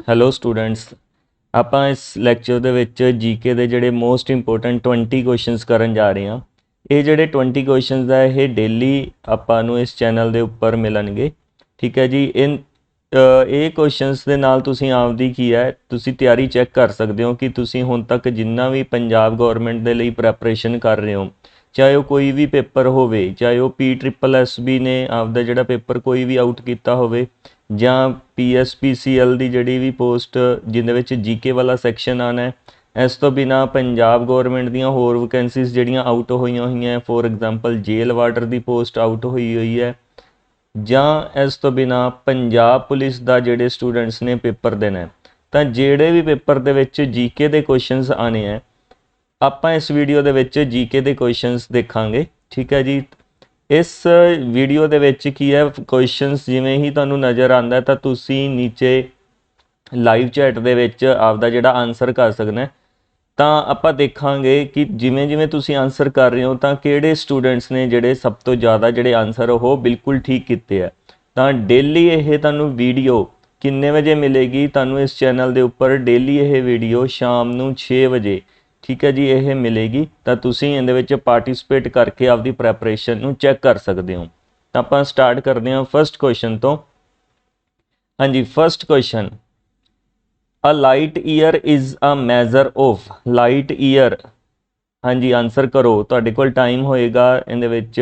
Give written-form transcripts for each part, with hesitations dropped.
Hello students, ਆਪਾਂ ਇਸ lecture ਦੇ ਵਿੱਚ ਜੀਕੇ ਦੇ ਜਿਹੜੇ ਮੋਸਟ ਇੰਪੋਰਟੈਂਟ 20 ਕੁਐਸਚਨਸ ਕਰਨ ਜਾ ਰਹੇ ਹਾਂ। ਇਹ ਜਿਹੜੇ 20 ਕੁਐਸਚਨਸ ਆ ਇਹ ਡੇਲੀ ਆਪਾਂ ਨੂੰ ਇਸ ਚੈਨਲ ਦੇ ਉੱਪਰ ਮਿਲਣਗੇ। ਠੀਕ ਹੈ ਜੀ। ਇਹ ਕੁਐਸਚਨਸ ਦੇ ਨਾਲ ਤੁਸੀਂ ਆਪਦੀ ਕੀ ਹੈ ਤੁਸੀਂ ਤਿਆਰੀ ਚੈੱਕ ਕਰ ਸਕਦੇ ਹੋ ਕਿ ਤੁਸੀਂ ਹੁਣ ਤੱਕ ਜਿੰਨਾ ਵੀ ਪੰਜਾਬ ਗਵਰਨਮੈਂਟ ਦੇ ਲਈ ਪ੍ਰੈਪਰੇਸ਼ਨ ਕਰ ਰਹੇ ਹੋ, ਚਾਹੇ ਉਹ ਕੋਈ ਵੀ ਪੇਪਰ ਹੋਵੇ, ਚਾਹੇ ਉਹ PSSB ਨੇ ਆਪਦਾ ਜਿਹੜਾ ਪੇਪਰ ਕੋਈ ਵੀ ਆਊਟ ਕੀਤਾ ਹੋਵੇ, ਜਾਂ PSPCL ਦੀ ਜਿਹੜੀ ਵੀ ਪੋਸਟ ਜਿਹਦੇ ਵਿੱਚ ਜੀਕੇ ਵਾਲਾ ਸੈਕਸ਼ਨ ਆਉਣਾ ਹੈ। ਇਸ ਤੋਂ ਬਿਨਾਂ ਪੰਜਾਬ ਗਵਰਨਮੈਂਟ ਦੀਆਂ ਹੋਰ ਵੈਕੈਂਸੀਜ਼ ਜਿਹੜੀਆਂ ਆਊਟ ਹੋਈਆਂ ਹੋਈਆਂ, for example jail warder the post out ਹੋਈ ਹੋਈ ਹੈ, ਜਾਂ ਇਸ ਤੋਂ ਬਿਨਾਂ ਪੰਜਾਬ ਪੁਲਿਸ ਦਾ ਜਿਹੜੇ ਸਟੂਡੈਂਟਸ ਨੇ ਪੇਪਰ ਦੇਣਾ ਹੈ, ਤਾਂ ਜਿਹੜੇ ਵੀ ਪੇਪਰ ਦੇ ਵਿੱਚ ਜੀਕੇ ਦੇ ਕੁਐਸਚਨਸ ਆਣੇ ਹੈ ਆਪਾਂ ਇਸ ਵੀਡੀਓ ਦੇ ਵਿੱਚ ਜੀਕੇ ਦੇ ਕੁਐਸਚਨਸ ਦੇਖਾਂਗੇ। ਠੀਕ ਹੈ ਜੀ। ਇਸ ਵੀਡੀਓ ਦੇ ਵਿੱਚ ਕੀ ਹੈ, ਕੁਐਸਚਨਸ ਜਿਵੇਂ ਹੀ ਤੁਹਾਨੂੰ ਨਜ਼ਰ ਆਉਂਦਾ ਤਾਂ ਤੁਸੀਂ ਨੀਚੇ ਲਾਈਵ ਚੈਟ ਦੇ ਵਿੱਚ ਆਪਦਾ ਜਿਹੜਾ ਆਨਸਰ ਕਰ ਸਕਣਾ। ਤਾਂ ਆਪਾਂ ਦੇਖਾਂਗੇ ਕਿ ਜਿਵੇਂ ਜਿਵੇਂ ਤੁਸੀਂ ਆਨਸਰ ਕਰ ਰਹੇ ਹੋ ਤਾਂ ਕਿਹੜੇ ਸਟੂਡੈਂਟਸ ਨੇ ਜਿਹੜੇ ਸਭ ਤੋਂ ਜ਼ਿਆਦਾ ਜਿਹੜੇ ਆਨਸਰ ਉਹ ਬਿਲਕੁਲ ਠੀਕ ਕੀਤੇ ਆ। ਤਾਂ ਡੇਲੀ ਇਹ ਤੁਹਾਨੂੰ ਵੀਡੀਓ ਕਿੰਨੇ ਵਜੇ ਮਿਲੇਗੀ? ਤੁਹਾਨੂੰ ਇਸ ਚੈਨਲ ਦੇ ਉੱਪਰ ਡੇਲੀ ਇਹ ਵੀਡੀਓ ਸ਼ਾਮ ਨੂੰ 6 ਵਜੇ ਠੀਕ ਹੈ ਜੀ ਇਹ ਮਿਲੇਗੀ। ਤਾਂ ਤੁਸੀਂ ਇਹਦੇ ਵਿੱਚ ਪਾਰਟਿਸਿਪੇਟ ਕਰਕੇ ਆਪਦੀ ਪ੍ਰੈਪਰੇਸ਼ਨ ਨੂੰ ਚੈੱਕ ਕਰ ਸਕਦੇ ਹੋ। ਤਾਂ ਆਪਾਂ ਸਟਾਰਟ ਕਰਦੇ ਹਾਂ ਫਸਟ ਕੁਐਸਚਨ ਤੋਂ। ਹਾਂਜੀ, first question, a light year is a measure of. Light year, ਹਾਂਜੀ ਆਨਸਰ ਕਰੋ। ਤੁਹਾਡੇ ਕੋਲ ਟਾਈਮ ਹੋਏਗਾ ਇਹਦੇ ਵਿੱਚ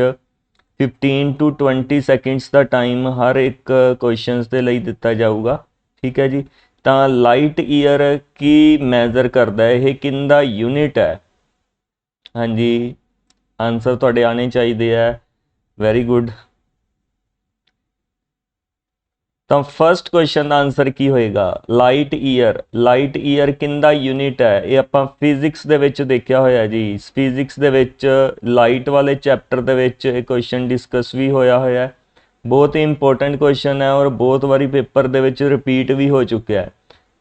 15 to 20 ਸੈਕਿੰਡਸ ਦਾ ਟਾਈਮ ਹਰ ਇੱਕ ਕੁਐਸਚਨਸ ਦੇ ਲਈ ਦਿੱਤਾ ਜਾਊਗਾ। ਠੀਕ ਹੈ ਜੀ। ਤਾਂ ਲਾਈਟ ਈਅਰ ਕੀ ਮੈਜ਼ਰ ਕਰਦਾ ਹੈ, ਇਹ ਕਿੰਦਾ ਯੂਨਿਟ ਹੈ? ਹਾਂਜੀ ਆਨਸਰ ਤੁਹਾਡੇ ਆਉਣੇ ਚਾਹੀਦੇ ਹੈ। Very good. ਤਾਂ ਫਸਟ ਕੁਐਸਚਨ ਦਾ ਆਨਸਰ ਕੀ ਹੋਏਗਾ? Light year. ਲਾਈਟ ਈਅਰ ਕਿੰਦਾ ਯੂਨਿਟ ਹੈ? ਇਹ ਆਪਾਂ ਫਿਜ਼ਿਕਸ ਦੇ ਵਿੱਚ ਦੇਖਿਆ ਹੋਇਆ ਜੀ। ਫਿਜ਼ਿਕਸ ਦੇ ਵਿੱਚ ਲਾਈਟ ਵਾਲੇ ਚੈਪਟਰ ਦੇ ਵਿੱਚ ਇਹ ਕੁਐਸਚਨ ਡਿਸਕਸ ਵੀ ਹੋਇਆ ਹੈ। ਬਹੁਤ ਹੀ ਇੰਪੋਰਟੈਂਟ ਕੁਐਸਚਨ ਹੈ ਔਰ ਬਹੁਤ ਵਾਰੀ ਪੇਪਰ ਦੇ ਵਿੱਚ ਰਿਪੀਟ ਵੀ ਹੋ ਚੁੱਕਿਆ ਹੈ।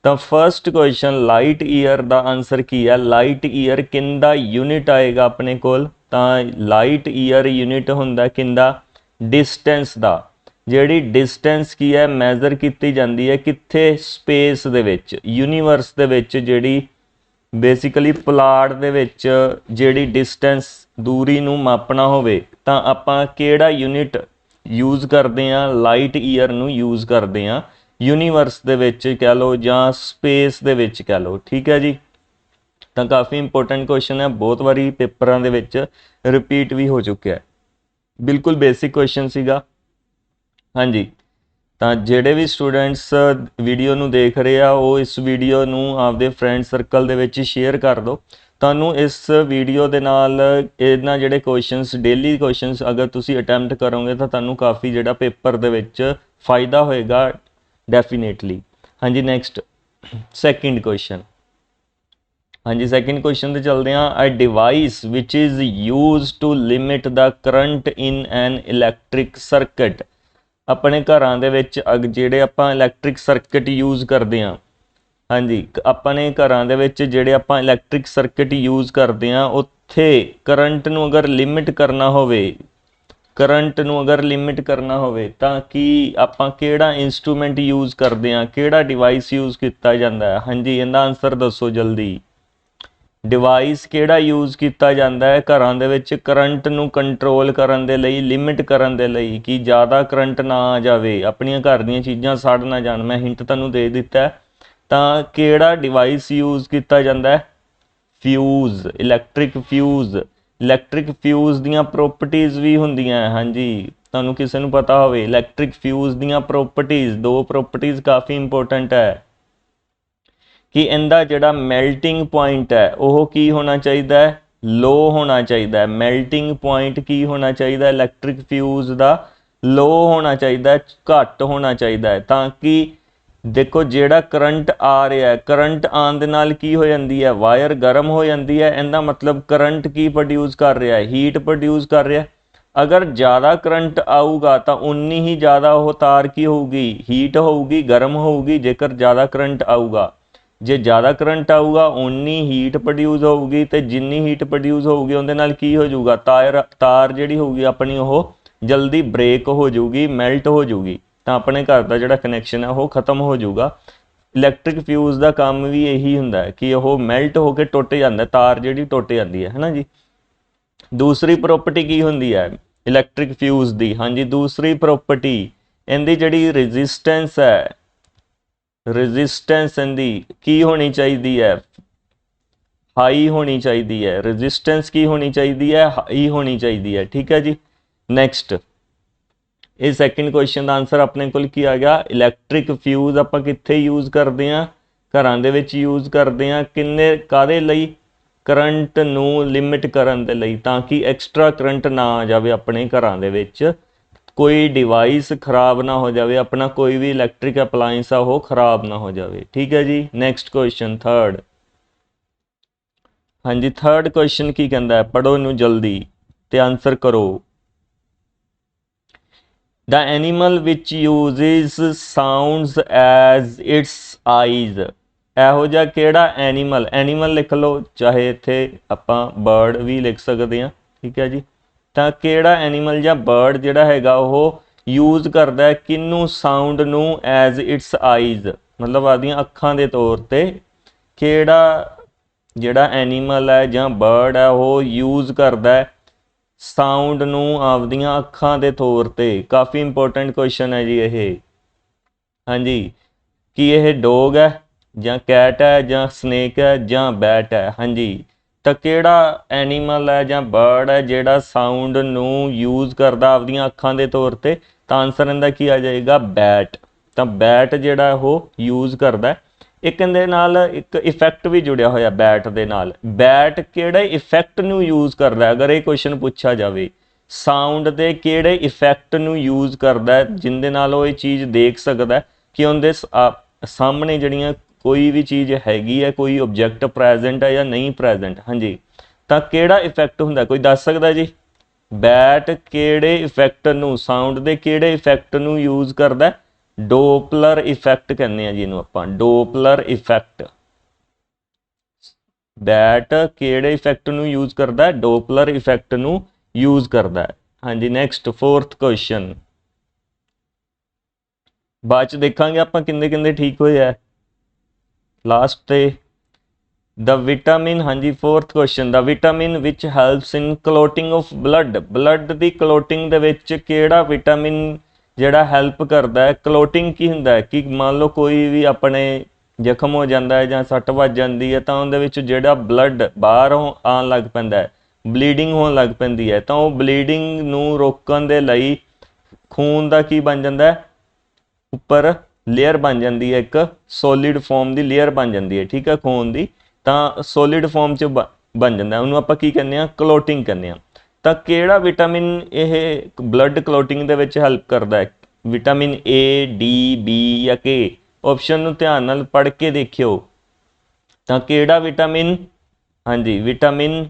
ਤਾਂ ਫਸਟ ਕੁਐਸਚਨ ਲਾਈਟ ਈਅਰ ਦਾ ਆਨਸਰ ਕੀ ਹੈ? ਲਾਈਟ ਈਅਰ ਕਿੰਦਾ ਯੂਨਿਟ ਆਏਗਾ ਆਪਣੇ ਕੋਲ? ਤਾਂ ਲਾਈਟ ਈਅਰ ਯੂਨਿਟ ਹੁੰਦਾ ਕਿੰਦਾ? ਡਿਸਟੈਂਸ ਦਾ। ਜਿਹੜੀ ਡਿਸਟੈਂਸ ਕੀ ਹੈ ਮੈਜ਼ਰ ਕੀਤੀ ਜਾਂਦੀ ਹੈ ਕਿੱਥੇ? ਸਪੇਸ ਦੇ ਵਿੱਚ, ਯੂਨੀਵਰਸ ਦੇ ਵਿੱਚ। ਜਿਹੜੀ ਬੇਸਿਕਲੀ ਪਲਾਟ ਦੇ ਵਿੱਚ ਜਿਹੜੀ ਡਿਸਟੈਂਸ ਦੂਰੀ ਨੂੰ ਮਾਪਣਾ ਹੋਵੇ ਤਾਂ ਆਪਾਂ ਕਿਹੜਾ ਯੂਨਿਟ ਯੂਜ਼ ਕਰਦੇ ਹਾਂ? ਲਾਈਟ ਈਅਰ ਨੂੰ ਯੂਜ਼ ਕਰਦੇ ਹਾਂ ਯੂਨੀਵਰਸ ਦੇ ਵਿੱਚ ਕਹਿ ਲਓ ਜਾਂ ਸਪੇਸ ਦੇ ਵਿੱਚ ਕਹਿ ਲਓ। ਠੀਕ ਹੈ ਜੀ। ਤਾਂ ਕਾਫੀ ਇੰਪੋਰਟੈਂਟ ਕੁਐਸਚਨ ਹੈ, ਬਹੁਤ ਵਾਰੀ ਪੇਪਰਾਂ ਦੇ ਵਿੱਚ ਰਿਪੀਟ ਵੀ ਹੋ ਚੁੱਕਿਆ ਹੈ। ਬਿਲਕੁਲ ਬੇਸਿਕ ਕੁਐਸਚਨ ਸੀਗਾ। ਹਾਂਜੀ, ਤਾਂ ਜਿਹੜੇ ਵੀ ਸਟੂਡੈਂਟਸ ਵੀਡੀਓ ਨੂੰ ਦੇਖ ਰਹੇ ਆ ਉਹ ਇਸ ਵੀਡੀਓ ਨੂੰ ਆਪਦੇ ਫਰੈਂਡ ਸਰਕਲ ਦੇ ਵਿੱਚ ਸ਼ੇਅਰ ਕਰ ਦਿਓ। ਤੁਹਾਨੂੰ ਇਸ ਵੀਡੀਓ ਦੇ ਨਾਲ ਇਹਨਾਂ ਜਿਹੜੇ ਕੁਐਸਚਨਸ ਡੇਲੀ ਕੁਐਸਚਨਸ ਅਗਰ ਤੁਸੀਂ ਅਟੈਂਪਟ ਕਰੋਗੇ ਤਾਂ ਤੁਹਾਨੂੰ ਕਾਫੀ ਜਿਹੜਾ ਪੇਪਰ ਦੇ ਵਿੱਚ ਫਾਇਦਾ ਹੋਏਗਾ ਡੈਫੀਨੇਟਲੀ। ਹਾਂਜੀ ਨੈਕਸਟ ਸੈਕਿੰਡ ਕੁਐਸਚਨ। ਹਾਂਜੀ ਸੈਕਿੰਡ ਕੁਐਸਚਨ ਤੇ ਚੱਲਦੇ ਹਾਂ। A device which is used to limit the current in an electric circuit. ਆਪਣੇ ਘਰਾਂ ਦੇ ਵਿੱਚ ਜਿਹੜੇ ਆਪਾਂ ਇਲੈਕਟ੍ਰਿਕ ਸਰਕਟ ਯੂਜ਼ ਕਰਦੇ ਹਾਂ, ਹਾਂਜੀ ਆਪਣੇ ਘਰਾਂ ਦੇ ਵਿੱਚ ਜਿਹੜੇ ਆਪਾਂ ਇਲੈਕਟ੍ਰਿਕ ਸਰਕਟ ਯੂਜ਼ ਕਰਦੇ ਹਾਂ ਉੱਥੇ ਕਰੰਟ ਨੂੰ ਅਗਰ ਲਿਮਿਟ ਕਰਨਾ ਹੋਵੇ, ਕਰੰਟ ਨੂੰ ਅਗਰ ਲਿਮਿਟ ਕਰਨਾ ਹੋਵੇ ਤਾਂ ਕੀ ਆਪਾਂ ਕਿਹੜਾ ਇੰਸਟਰੂਮੈਂਟ ਯੂਜ਼ ਕਰਦੇ ਹਾਂ? ਕਿਹੜਾ ਡਿਵਾਈਸ ਯੂਜ਼ ਕੀਤਾ ਜਾਂਦਾ ਹੈ? ਹਾਂਜੀ ਇਹਦਾ ਆਨਸਰ ਦੱਸੋ ਜਲਦੀ। ਡਿਵਾਈਸ ਕਿਹੜਾ ਯੂਜ਼ ਕੀਤਾ ਜਾਂਦਾ ਹੈ ਘਰਾਂ ਦੇ ਵਿੱਚ ਕਰੰਟ ਨੂੰ ਕੰਟਰੋਲ ਕਰਨ ਦੇ ਲਈ, ਲਿਮਿਟ ਕਰਨ ਦੇ ਲਈ ਕਿ ਜ਼ਿਆਦਾ ਕਰੰਟ ਨਾ ਆ ਜਾਵੇ, ਆਪਣੀਆਂ ਘਰ ਦੀਆਂ ਚੀਜ਼ਾਂ ਸੜ ਨਾ ਜਾਣ। ਮੈਂ ਹਿੰਟ ਤੁਹਾਨੂੰ ਦੇ ਦਿੱਤਾ। ਤਾਂ ਕਿਹੜਾ ਡਿਵਾਈਸ ਯੂਜ਼ ਕੀਤਾ ਜਾਂਦਾ ਹੈ? Fuse, electric fuse. Electric fuse ਦੀਆਂ ਪ੍ਰੋਪਰਟੀਜ਼ ਵੀ ਹੁੰਦੀਆਂ। ਹਾਂਜੀ ਤੁਹਾਨੂੰ ਕਿਸੇ ਨੂੰ ਪਤਾ ਹੋਵੇ ਇਲੈਕਟ੍ਰਿਕ ਫਿਊਜ਼ ਦੀਆਂ ਪ੍ਰੋਪਰਟੀਜ਼, ਦੋ ਪ੍ਰੋਪਰਟੀਜ਼ ਕਾਫੀ ਇੰਪੋਰਟੈਂਟ ਹੈ ਕਿ ਇਹਦਾ ਜਿਹੜਾ ਮੈਲਟਿੰਗ ਪੁਆਇੰਟ ਹੈ ਉਹ ਕੀ ਹੋਣਾ ਚਾਹੀਦਾ ਹੈ? ਲੋ ਹੋਣਾ ਚਾਹੀਦਾ ਹੈ। ਮੈਲਟਿੰਗ ਪੁਆਇੰਟ ਕੀ ਹੋਣਾ ਚਾਹੀਦਾ? ਇਲੈਕਟ੍ਰਿਕ ਫਿਊਜ਼ ਦਾ ਲੋ ਹੋਣਾ ਚਾਹੀਦਾ, ਘੱਟ ਹੋਣਾ ਚਾਹੀਦਾ ਹੈ। ਤਾਂ ਕਿ ਦੇਖੋ ਜਿਹੜਾ ਕਰੰਟ ਆ ਰਿਹਾ, ਕਰੰਟ ਆਉਣ ਦੇ ਨਾਲ ਕੀ ਹੋ ਜਾਂਦੀ ਹੈ? ਵਾਇਰ ਗਰਮ ਹੋ ਜਾਂਦੀ ਹੈ। ਇਹਦਾ ਮਤਲਬ ਕਰੰਟ ਕੀ ਪ੍ਰੋਡਿਊਸ ਕਰ ਰਿਹਾ ਹੈ? ਹੀਟ ਪ੍ਰੋਡਿਊਸ ਕਰ ਰਿਹਾ। ਅਗਰ ਜ਼ਿਆਦਾ ਕਰੰਟ ਆਊਗਾ ਤਾਂ ਉਨੀ ਹੀ ਜ਼ਿਆਦਾ ਉਹ ਤਾਰ ਕੀ ਹੋਊਗੀ? ਹੀਟ ਹੋਊਗੀ, ਗਰਮ ਹੋਊਗੀ। ਜੇਕਰ ਜ਼ਿਆਦਾ ਕਰੰਟ ਆਊਗਾ, ਜੇ ਜ਼ਿਆਦਾ ਕਰੰਟ ਆਊਗਾ ਉਨੀ ਹੀਟ ਪ੍ਰੋਡਿਊਸ ਹੋਊਗੀ ਤੇ ਜਿੰਨੀ ਹੀਟ ਪ੍ਰੋਡਿਊਸ ਹੋਊਗੀ ਉਹਦੇ ਨਾਲ ਕੀ ਹੋ ਜਾਊਗਾ? ਤਾਰ ਜਿਹੜੀ ਹੋਊਗੀ ਆਪਣੀ ਉਹ ਜਲਦੀ ਬ੍ਰੇਕ ਹੋ ਜਾਊਗੀ, ਮੈਲਟ ਹੋ ਜਾਊਗੀ। ਤਾਂ ਆਪਣੇ ਘਰ ਦਾ ਜਿਹੜਾ ਕਨੈਕਸ਼ਨ ਹੈ ਉਹ ਖਤਮ ਹੋ ਜਾਊਗਾ। ਇਲੈਕਟ੍ਰਿਕ ਫਿਊਜ਼ ਦਾ ਕੰਮ ਵੀ ਇਹੀ ਹੁੰਦਾ ਹੈ ਕਿ ਉਹ ਮੈਲਟ ਹੋ ਕੇ ਟੁੱਟ ਜਾਂਦਾ, ਤਾਰ ਜਿਹੜੀ ਟੁੱਟ ਜਾਂਦੀ ਹੈ ਨਾ ਜੀ। ਦੂਸਰੀ ਪ੍ਰੋਪਰਟੀ ਕੀ ਹੁੰਦੀ ਹੈ ਇਲੈਕਟ੍ਰਿਕ ਫਿਊਜ਼ ਦੀ? ਹਾਂਜੀ, ਦੂਸਰੀ ਪ੍ਰੋਪਰਟੀ ਇਹਦੀ ਜਿਹੜੀ ਰੈਜ਼ਿਸਟੈਂਸ ਹੈ, ਰੈਜ਼ਿਸਟੈਂਸ ਇਹਦੀ ਕੀ ਹੋਣੀ ਚਾਹੀਦੀ ਹੈ? ਹਾਈ ਹੋਣੀ ਚਾਹੀਦੀ ਹੈ। ਰੈਜ਼ਿਸਟੈਂਸ ਕੀ ਹੋਣੀ ਚਾਹੀਦੀ ਹੈ? ਹਾਈ ਹੋਣੀ ਚਾਹੀਦੀ ਹੈ। ਠੀਕ ਹੈ ਜੀ। ਨੈਕਸਟ, ਇਹ ਸੈਕਿੰਡ ਕੁਐਸਚਨ ਦਾ ਆਨਸਰ ਆਪਣੇ ਕੋਲ ਕੀ ਆ ਗਿਆ? ਇਲੈਕਟ੍ਰਿਕ ਫਿਊਜ਼ ਆਪਾਂ ਕਿੱਥੇ ਯੂਜ਼ ਕਰਦੇ ਹਾਂ? ਘਰਾਂ ਦੇ ਵਿੱਚ ਯੂਜ਼ ਕਰਦੇ ਹਾਂ। ਕਿੰਨੇ ਕਾਹਦੇ ਲਈ? ਕਰੰਟ ਨੂੰ ਲਿਮਿਟ ਕਰਨ ਦੇ ਲਈ, ਤਾਂ ਕਿ ਐਕਸਟਰਾ ਕਰੰਟ ਨਾ ਆ ਜਾਵੇ ਆਪਣੇ ਘਰਾਂ ਦੇ ਵਿੱਚ, ਕੋਈ ਡਿਵਾਈਸ ਖਰਾਬ ਨਾ ਹੋ ਜਾਵੇ, ਆਪਣਾ ਕੋਈ ਵੀ ਇਲੈਕਟ੍ਰਿਕ ਅਪਲਾਇੰਸ ਆ ਉਹ ਖਰਾਬ ਨਾ ਹੋ ਜਾਵੇ। ਠੀਕ ਹੈ ਜੀ। Next question third. ਹਾਂਜੀ, ਥਰਡ ਕੁਐਸਚਨ ਕੀ ਕਹਿੰਦਾ ਹੈ? ਪੜ੍ਹੋ ਇਹਨੂੰ ਜਲਦੀ ਤੇ ਆਨਸਰ ਕਰੋ। The animal which uses sounds as its eyes, ਇਹੋ ਜਿਹਾ ਕਿਹੜਾ ਐਨੀਮਲ? ਐਨੀਮਲ ਲਿਖ ਲਓ, ਚਾਹੇ ਇੱਥੇ ਆਪਾਂ ਬਰਡ ਵੀ ਲਿਖ ਸਕਦੇ ਹਾਂ। ਠੀਕ ਹੈ ਜੀ। ਤਾਂ ਕਿਹੜਾ ਐਨੀਮਲ ਜਾਂ ਬਰਡ ਜਿਹੜਾ ਹੈਗਾ ਉਹ ਯੂਜ਼ ਕਰਦਾ ਹੈ ਕਿਹਨੂੰ? ਸਾਊਂਡ ਨੂੰ ਐਜ਼ ਇਟਸ ਆਈਜ਼, ਮਤਲਬ ਆਪਦੀਆਂ ਅੱਖਾਂ ਦੇ ਤੌਰ ਤੇ। ਕਿਹੜਾ ਜਿਹੜਾ ਐਨੀਮਲ ਹੈ ਜਾਂ ਬਰਡ ਹੈ ਉਹ ਯੂਜ਼ ਕਰਦਾ ਹੈ ਸਾਊਂਡ ਨੂੰ ਆਪਦੀਆਂ ਅੱਖਾਂ ਦੇ ਤੌਰ ਤੇ? ਕਾਫੀ ਇੰਪੋਰਟੈਂਟ ਕੁਐਸਚਨ ਹੈ ਜੀ ਇਹ। ਹਾਂਜੀ, ਕੀ ਇਹ ਡੋਗ ਹੈ ਜਾਂ ਕੈਟ ਹੈ ਜਾਂ ਸਨੇਕ ਹੈ ਜਾਂ ਬੈਟ ਹੈ? ਹਾਂਜੀ, ਤਾਂ ਕਿਹੜਾ ਐਨੀਮਲ ਹੈ ਜਾਂ ਬਰਡ ਹੈ ਜਿਹੜਾ ਸਾਊਂਡ ਨੂੰ ਯੂਜ਼ ਕਰਦਾ ਆਪਦੀਆਂ ਅੱਖਾਂ ਦੇ ਤੌਰ ਤੇ? ਤਾਂ ਆਨਸਰ ਇਹਦਾ ਕੀ ਆ ਜਾਏਗਾ? ਬੈਟ। ਤਾਂ ਬੈਟ ਜਿਹੜਾ ਉਹ ਯੂਜ਼ ਕਰਦਾ। ਇੱਕ ਇਹਦੇ ਨਾਲ ਇੱਕ ਇਫੈਕਟ ਵੀ ਜੁੜਿਆ ਹੋਇਆ ਬੈਟ ਦੇ ਨਾਲ। ਬੈਟ ਕਿਹੜੇ ਇਫੈਕਟ ਨੂੰ ਯੂਜ਼ ਕਰਦਾ? ਅਗਰ ਇਹ ਕੁਐਸਚਨ ਪੁੱਛਿਆ ਜਾਵੇ, ਸਾਊਂਡ ਦੇ ਕਿਹੜੇ ਇਫੈਕਟ ਨੂੰ ਯੂਜ਼ ਕਰਦਾ ਜਿਹਦੇ ਨਾਲ ਉਹ ਇਹ ਚੀਜ਼ ਦੇਖ ਸਕਦਾ ਕਿ ਉਹਦੇ ਸਾਹਮਣੇ ਜਿਹੜੀਆਂ ਕੋਈ ਵੀ ਚੀਜ਼ ਹੈਗੀ ਹੈ, ਕੋਈ ਆਬਜੈਕਟ ਪ੍ਰੈਜ਼ੈਂਟ ਹੈ ਜਾਂ ਨਹੀਂ ਪ੍ਰੈਜ਼ੈਂਟ। ਹਾਂਜੀ, ਤਾਂ ਕਿਹੜਾ ਇਫੈਕਟ ਹੁੰਦਾ? ਕੋਈ ਦੱਸ ਸਕਦਾ ਜੀ? ਬੈਟ ਕਿਹੜੇ ਇਫੈਕਟ ਨੂੰ, ਸਾਊਂਡ ਦੇ ਕਿਹੜੇ ਇਫੈਕਟ ਨੂੰ ਯੂਜ਼ ਕਰਦਾ? ਡੋਪਲਰ ਇਫੈਕਟ ਕਹਿੰਦੇ ਆ ਜਿਹਨੂੰ ਆਪਾਂ, ਡੋਪਲਰ ਇਫੈਕਟ। ਬੈਟ ਕਿਹੜੇ ਇਫੈਕਟ ਨੂੰ ਯੂਜ਼ ਕਰਦਾ? ਡੋਪਲਰ ਇਫੈਕਟ ਨੂੰ ਯੂਜ਼ ਕਰਦਾ ਹੈ। ਹਾਂਜੀ, ਨੈਕਸਟ ਫੋਰਥ ਕੁਐਸਚਨ। ਬਾਅਦ ਚ ਦੇਖਾਂਗੇ ਆਪਾਂ ਕਿੰਨੇ ਕਿੰਨੇ ਠੀਕ ਹੋਏ ਆ ਲਾਸਟ ਤੇ। ਦ ਵਿਟਾਮਿਨ, ਹਾਂਜੀ fourth question, the vitamin which helps in clotting of blood, blood ਦੀ ਕਲੋਟਿੰਗ ਦੇ ਵਿੱਚ ਕਿਹੜਾ ਵਿਟਾਮਿਨ ਜਿਹੜਾ ਹੈਲਪ ਕਰਦਾ ਹੈ? ਕਲੋਟਿੰਗ ਕੀ ਹੁੰਦਾ ਹੈ ਕਿ ਮੰਨ ਲਓ ਕੋਈ ਵੀ ਆਪਣੇ ਜ਼ਖਮ ਹੋ ਜਾਂਦਾ ਹੈ ਜਾਂ ਸੱਟ ਵੱਜ ਜਾਂਦੀ ਹੈ, ਤਾਂ ਉਹਦੇ ਵਿੱਚ ਜਿਹੜਾ ਬਲੱਡ ਬਾਹਰ ਆਉਣ ਲੱਗ ਪੈਂਦਾ ਹੈ, ਬਲੀਡਿੰਗ ਹੋਣ ਲੱਗ ਪੈਂਦੀ ਹੈ, ਤਾਂ ਉਹ ਬਲੀਡਿੰਗ ਨੂੰ ਰੋਕਣ ਦੇ ਲਈ ਖੂਨ ਦਾ ਕੀ ਬਣ ਜਾਂਦਾ ਹੈ? ਉੱਪਰ ਲੇਅਰ ਬਣ ਜਾਂਦੀ ਹੈ, ਇੱਕ ਸੋਲਿਡ ਫਾਰਮ ਦੀ ਲੇਅਰ ਬਣ ਜਾਂਦੀ ਹੈ। ਠੀਕ ਹੈ, ਖੂਨ ਦੀ, ਤਾਂ ਸੋਲਿਡ ਫਾਰਮ 'ਚ ਬਣ ਜਾਂਦਾ, ਉਹਨੂੰ ਆਪਾਂ ਕੀ ਕਹਿੰਦੇ ਹਾਂ? ਕਲੋਟਿੰਗ ਕਹਿੰਦੇ ਹਾਂ। ਤਾਂ ਕਿਹੜਾ ਵਿਟਾਮਿਨ ਇਹ ਬਲੱਡ ਕਲੋਟਿੰਗ ਦੇ ਵਿੱਚ ਹੈਲਪ ਕਰਦਾ ਹੈ? ਵਿਟਾਮਿਨ ਏ, ਡੀ, ਬੀ ਜਾਂ ਕੇ? ਆਪਸ਼ਨ ਨੂੰ ਧਿਆਨ ਨਾਲ ਪੜ੍ਹ ਕੇ ਦੇਖਿਓ। ਤਾਂ ਕਿਹੜਾ ਵਿਟਾਮਿਨ? ਹਾਂਜੀ, ਵਿਟਾਮਿਨ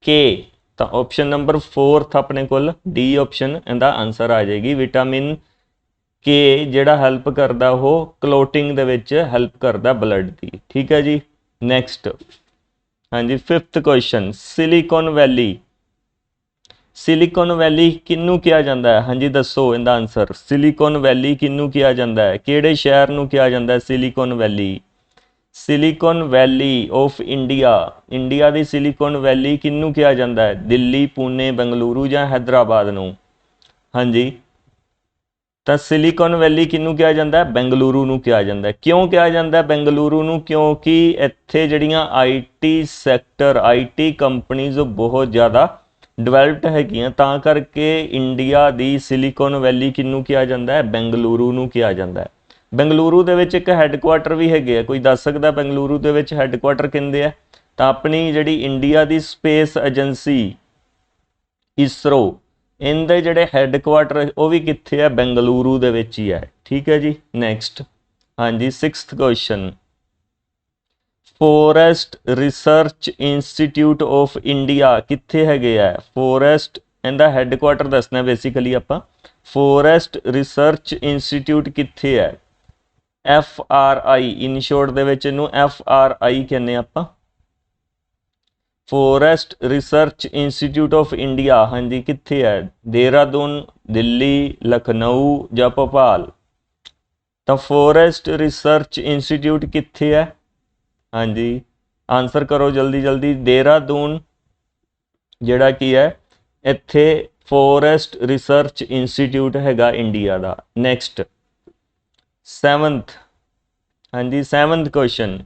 ਕੇ। ਤਾਂ ਆਪਸ਼ਨ ਨੰਬਰ 4 ਆਪਣੇ ਕੋਲ ਡੀ ਆਪਸ਼ਨ ਇਹਦਾ ਆਨਸਰ ਆ ਜਾਏਗੀ। ਵਿਟਾਮਿਨ ਕੇ ਜਿਹੜਾ ਹੈਲਪ ਕਰਦਾ ਉਹ ਕਲੋਟਿੰਗ ਦੇ ਵਿੱਚ ਹੈਲਪ ਕਰਦਾ ਬਲੱਡ ਦੀ। ਠੀਕ ਹੈ ਜੀ। ਨੈਕਸਟ, ਹਾਂਜੀ ਫਿਫਥ ਕੁਐਸਚਨ, ਸਿਲੀਕਨ ਵੈਲੀ, ਸਿਲੀਕਨ ਵੈਲੀ ਕਿਹਨੂੰ ਕਿਹਾ ਜਾਂਦਾ ਹੈ? ਹਾਂਜੀ ਦੱਸੋ ਇਹਦਾ ਆਨਸਰ। ਸਿਲੀਕਨ ਵੈਲੀ ਕਿਹਨੂੰ ਕਿਹਾ ਜਾਂਦਾ ਹੈ? ਕਿਹੜੇ ਸ਼ਹਿਰ ਨੂੰ ਕਿਹਾ ਜਾਂਦਾ ਹੈ silicon valley? Silicon valley of India, India the silicon ਵੈਲੀ ਕਿਹਨੂੰ ਕਿਹਾ ਜਾਂਦਾ ਹੈ? ਦਿੱਲੀ, ਪੂਨੇ, ਬੰਗਲੁਰੂ ਜਾਂ ਹੈਦਰਾਬਾਦ ਨੂੰ? ਹਾਂਜੀ, ਤਾਂ ਸਿਲੀਕਨ ਵੈਲੀ ਕਿਹਨੂੰ ਕਿਹਾ ਜਾਂਦਾ? ਬੈਂਗਲੁਰੂ ਨੂੰ ਕਿਹਾ ਜਾਂਦਾ। ਕਿਉਂ ਕਿਹਾ ਜਾਂਦਾ ਬੈਂਗਲੁਰੂ ਨੂੰ? ਕਿਉਂਕਿ ਇੱਥੇ ਜਿਹੜੀਆਂ ਆਈਟੀ ਸੈਕਟਰ, ਆਈਟੀ ਕੰਪਨੀਜ਼ ਬਹੁਤ ਜ਼ਿਆਦਾ ਡਿਵੈਲਪਡ ਹੈਗੀਆਂ, ਤਾਂ ਕਰਕੇ ਇੰਡੀਆ ਦੀ ਸਿਲੀਕਨ ਵੈਲੀ ਕਿਹਨੂੰ ਕਿਹਾ ਜਾਂਦਾ ਹੈ? ਬੈਂਗਲੁਰੂ ਨੂੰ ਕਿਹਾ ਜਾਂਦਾ ਹੈ। ਬੈਂਗਲੁਰੂ ਦੇ ਵਿੱਚ ਇੱਕ ਹੈੱਡਕੁਆਟਰ ਵੀ ਹੈਗੇ ਆ, ਕੋਈ ਦੱਸ ਸਕਦਾ ਬੈਂਗਲੁਰੂ ਦੇ ਵਿੱਚ ਹੈੱਡਕੁਆਟਰ ਕਹਿੰਦੇ ਆ? ਤਾਂ ਆਪਣੀ ਜਿਹੜੀ ਇੰਡੀਆ ਦੀ ਸਪੇਸ ਏਜੰਸੀ ਇਸਰੋ, ਇਹਦੇ ਜਿਹੜੇ ਹੈੱਡਕੁਆਟਰ ਉਹ ਵੀ ਕਿੱਥੇ ਹੈ? ਬੈਂਗਲੁਰੂ ਦੇ ਵਿੱਚ ਹੀ ਹੈ। ਠੀਕ ਹੈ ਜੀ। ਨੈਕਸਟ, ਹਾਂਜੀ sixth question, forest research institute of India ਕਿੱਥੇ ਹੈਗੇ ਆ? ਫੋਰੈਸਟ, ਇਹਦਾ ਹੈੱਡਕੁਆਟਰ ਦੱਸਣਾ ਬੇਸਿਕਲੀ ਆਪਾਂ। ਫੋਰੈਸਟ ਰਿਸਰਚ ਇੰਸਟੀਚਿਊਟ ਕਿੱਥੇ ਹੈ? FRI, ਇਨ ਸ਼ੋਰਟ ਦੇ ਵਿੱਚ ਇਹਨੂੰ FRI ਕਹਿੰਦੇ ਆਪਾਂ, forest research institute of India. ਹਾਂਜੀ ਕਿੱਥੇ ਹੈ? ਦੇਹਰਾਦੂਨ, ਦਿੱਲੀ, ਲਖਨਊ ਜਾਂ ਭੋਪਾਲ? ਤਾਂ ਫੋਰੈਸਟ ਰਿਸਰਚ ਇੰਸਟੀट्यूट ਕਿੱਥੇ ਹੈ? ਹਾਂਜੀ ਆਨਸਰ ਕਰੋ ਜਲਦੀ ਜਲਦੀ। ਦੇਹਰਾਦੂਨ ਜਿਹੜਾ ਕੀ ਹੈ ਇੱਥੇ ਫੋਰੈਸਟ ਰਿਸਰਚ ਇੰਸਟੀट्यूट ਹੈਗਾ ਇੰਡੀਆ ਦਾ। ਨੈਕਸਟ 7th, ਹਾਂਜੀ 7th question,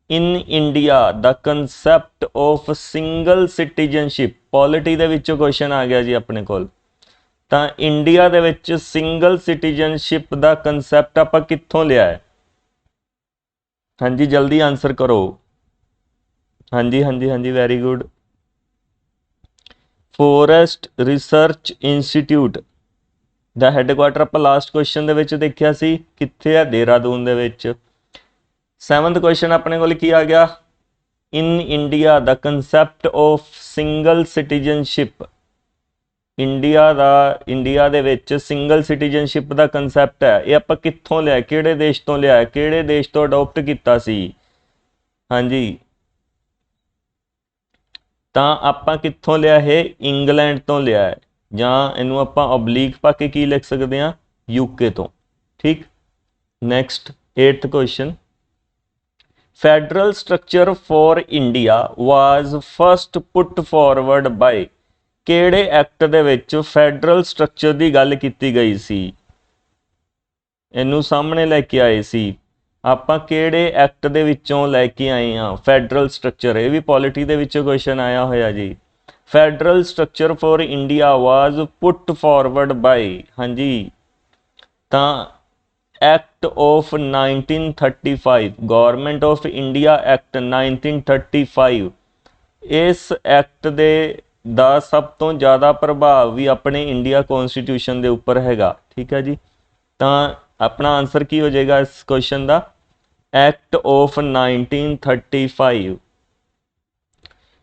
in India the concept of single citizenship, polity ਦੇ ਵਿੱਚੋਂ ਕੁਐਸਚਨ ਆ ਗਿਆ ਜੀ ਆਪਣੇ ਕੋਲ। ਤਾਂ ਇੰਡੀਆ ਦੇ ਵਿੱਚ ਸਿੰਗਲ ਸਿਟੀਜ਼ਨਸ਼ਿਪ ਦਾ ਕੰਸੈਪਟ ਆਪਾਂ ਕਿੱਥੋਂ ਲਿਆ ਹੈ? ਹਾਂਜੀ ਜਲਦੀ ਆਨਸਰ ਕਰੋ। ਹਾਂਜੀ ਹਾਂਜੀ ਹਾਂਜੀ ਵੈਰੀ ਗੁੱਡ। ਫੋਰੈਸਟ ਰਿਸਰਚ ਇੰਸਟੀट्यूट ਦਾ ਹੈੱਡਕੁਆਟਰ ਆਪਾਂ ਲਾਸਟ ਕੁਐਸਚਨ ਦੇ ਵਿੱਚ ਦੇਖਿਆ ਸੀ, ਕਿੱਥੇ ਹੈ? ਦੇਹਰਾਦੂਨ ਦੇ ਵਿੱਚ। 7th ਕੁਐਸਚਨ ਆਪਣੇ ਕੋਲ ਕੀ ਆ ਗਿਆ? In India the concept of single citizenship, India ਦੇ ਵਿੱਚ ਸਿੰਗਲ ਸਿਟੀਜ਼ਨਸ਼ਿਪ ਦਾ ਕੰਸੈਪਟ ਹੈ, ਇਹ ਆਪਾਂ ਕਿੱਥੋਂ ਲਿਆ? ਕਿਹੜੇ ਦੇਸ਼ ਤੋਂ ਲਿਆ? ਕਿਹੜੇ ਦੇਸ਼ ਤੋਂ ਅਡੋਪਟ ਕੀਤਾ ਸੀ? ਹਾਂਜੀ ਤਾਂ ਆਪਾਂ ਕਿੱਥੋਂ ਲਿਆ? ਇਹ ਇੰਗਲੈਂਡ ਤੋਂ ਲਿਆ ਹੈ, ਜਾਂ ਇਹਨੂੰ ਆਪਾਂ ਓਬਲੀਕ ਪਾ ਕੇ ਕੀ ਲਿਖ ਸਕਦੇ ਹਾਂ? ਯੂਕੇ ਤੋਂ। ਠੀਕ। Next 8th question, federal structure for India was first put forward by, ਕਿਹੜੇ ਐਕਟ ਦੇ ਵਿੱਚ ਫੈਡਰਲ ਸਟਰਕਚਰ ਦੀ ਗੱਲ ਕੀਤੀ ਗਈ ਸੀ? ਇਹਨੂੰ ਸਾਹਮਣੇ ਲੈ ਕੇ ਆਏ ਸੀ ਆਪਾਂ, ਕਿਹੜੇ ਐਕਟ ਦੇ ਵਿੱਚੋਂ ਲੈ ਕੇ ਆਏ ਹਾਂ ਫੈਡਰਲ ਸਟਰਕਚਰ? ਇਹ ਵੀ ਪੋਲਿਟੀ ਦੇ ਵਿੱਚੋਂ ਕੁਐਸਚਨ ਆਇਆ ਹੋਇਆ ਜੀ। Federal structure for India was put forward by, ਹਾਂਜੀ ਤਾਂ act of 1935, government of India act 1935। ਇਸ ਐਕਟ ਦਾ ਸਭ ਤੋਂ ਜ਼ਿਆਦਾ ਪ੍ਰਭਾਵ ਵੀ ਆਪਣੇ ਇੰਡੀਆ ਕੌਂਸਟੀਟਿਊਸ਼ਨ ਦੇ ਉੱਪਰ ਹੈਗਾ। ਠੀਕ ਹੈ ਜੀ, ਤਾਂ ਆਪਣਾ ਆਨਸਰ ਕੀ ਹੋ ਜਾਏਗਾ ਇਸ ਕੁਐਸਚਨ ਦਾ? Act of 1935।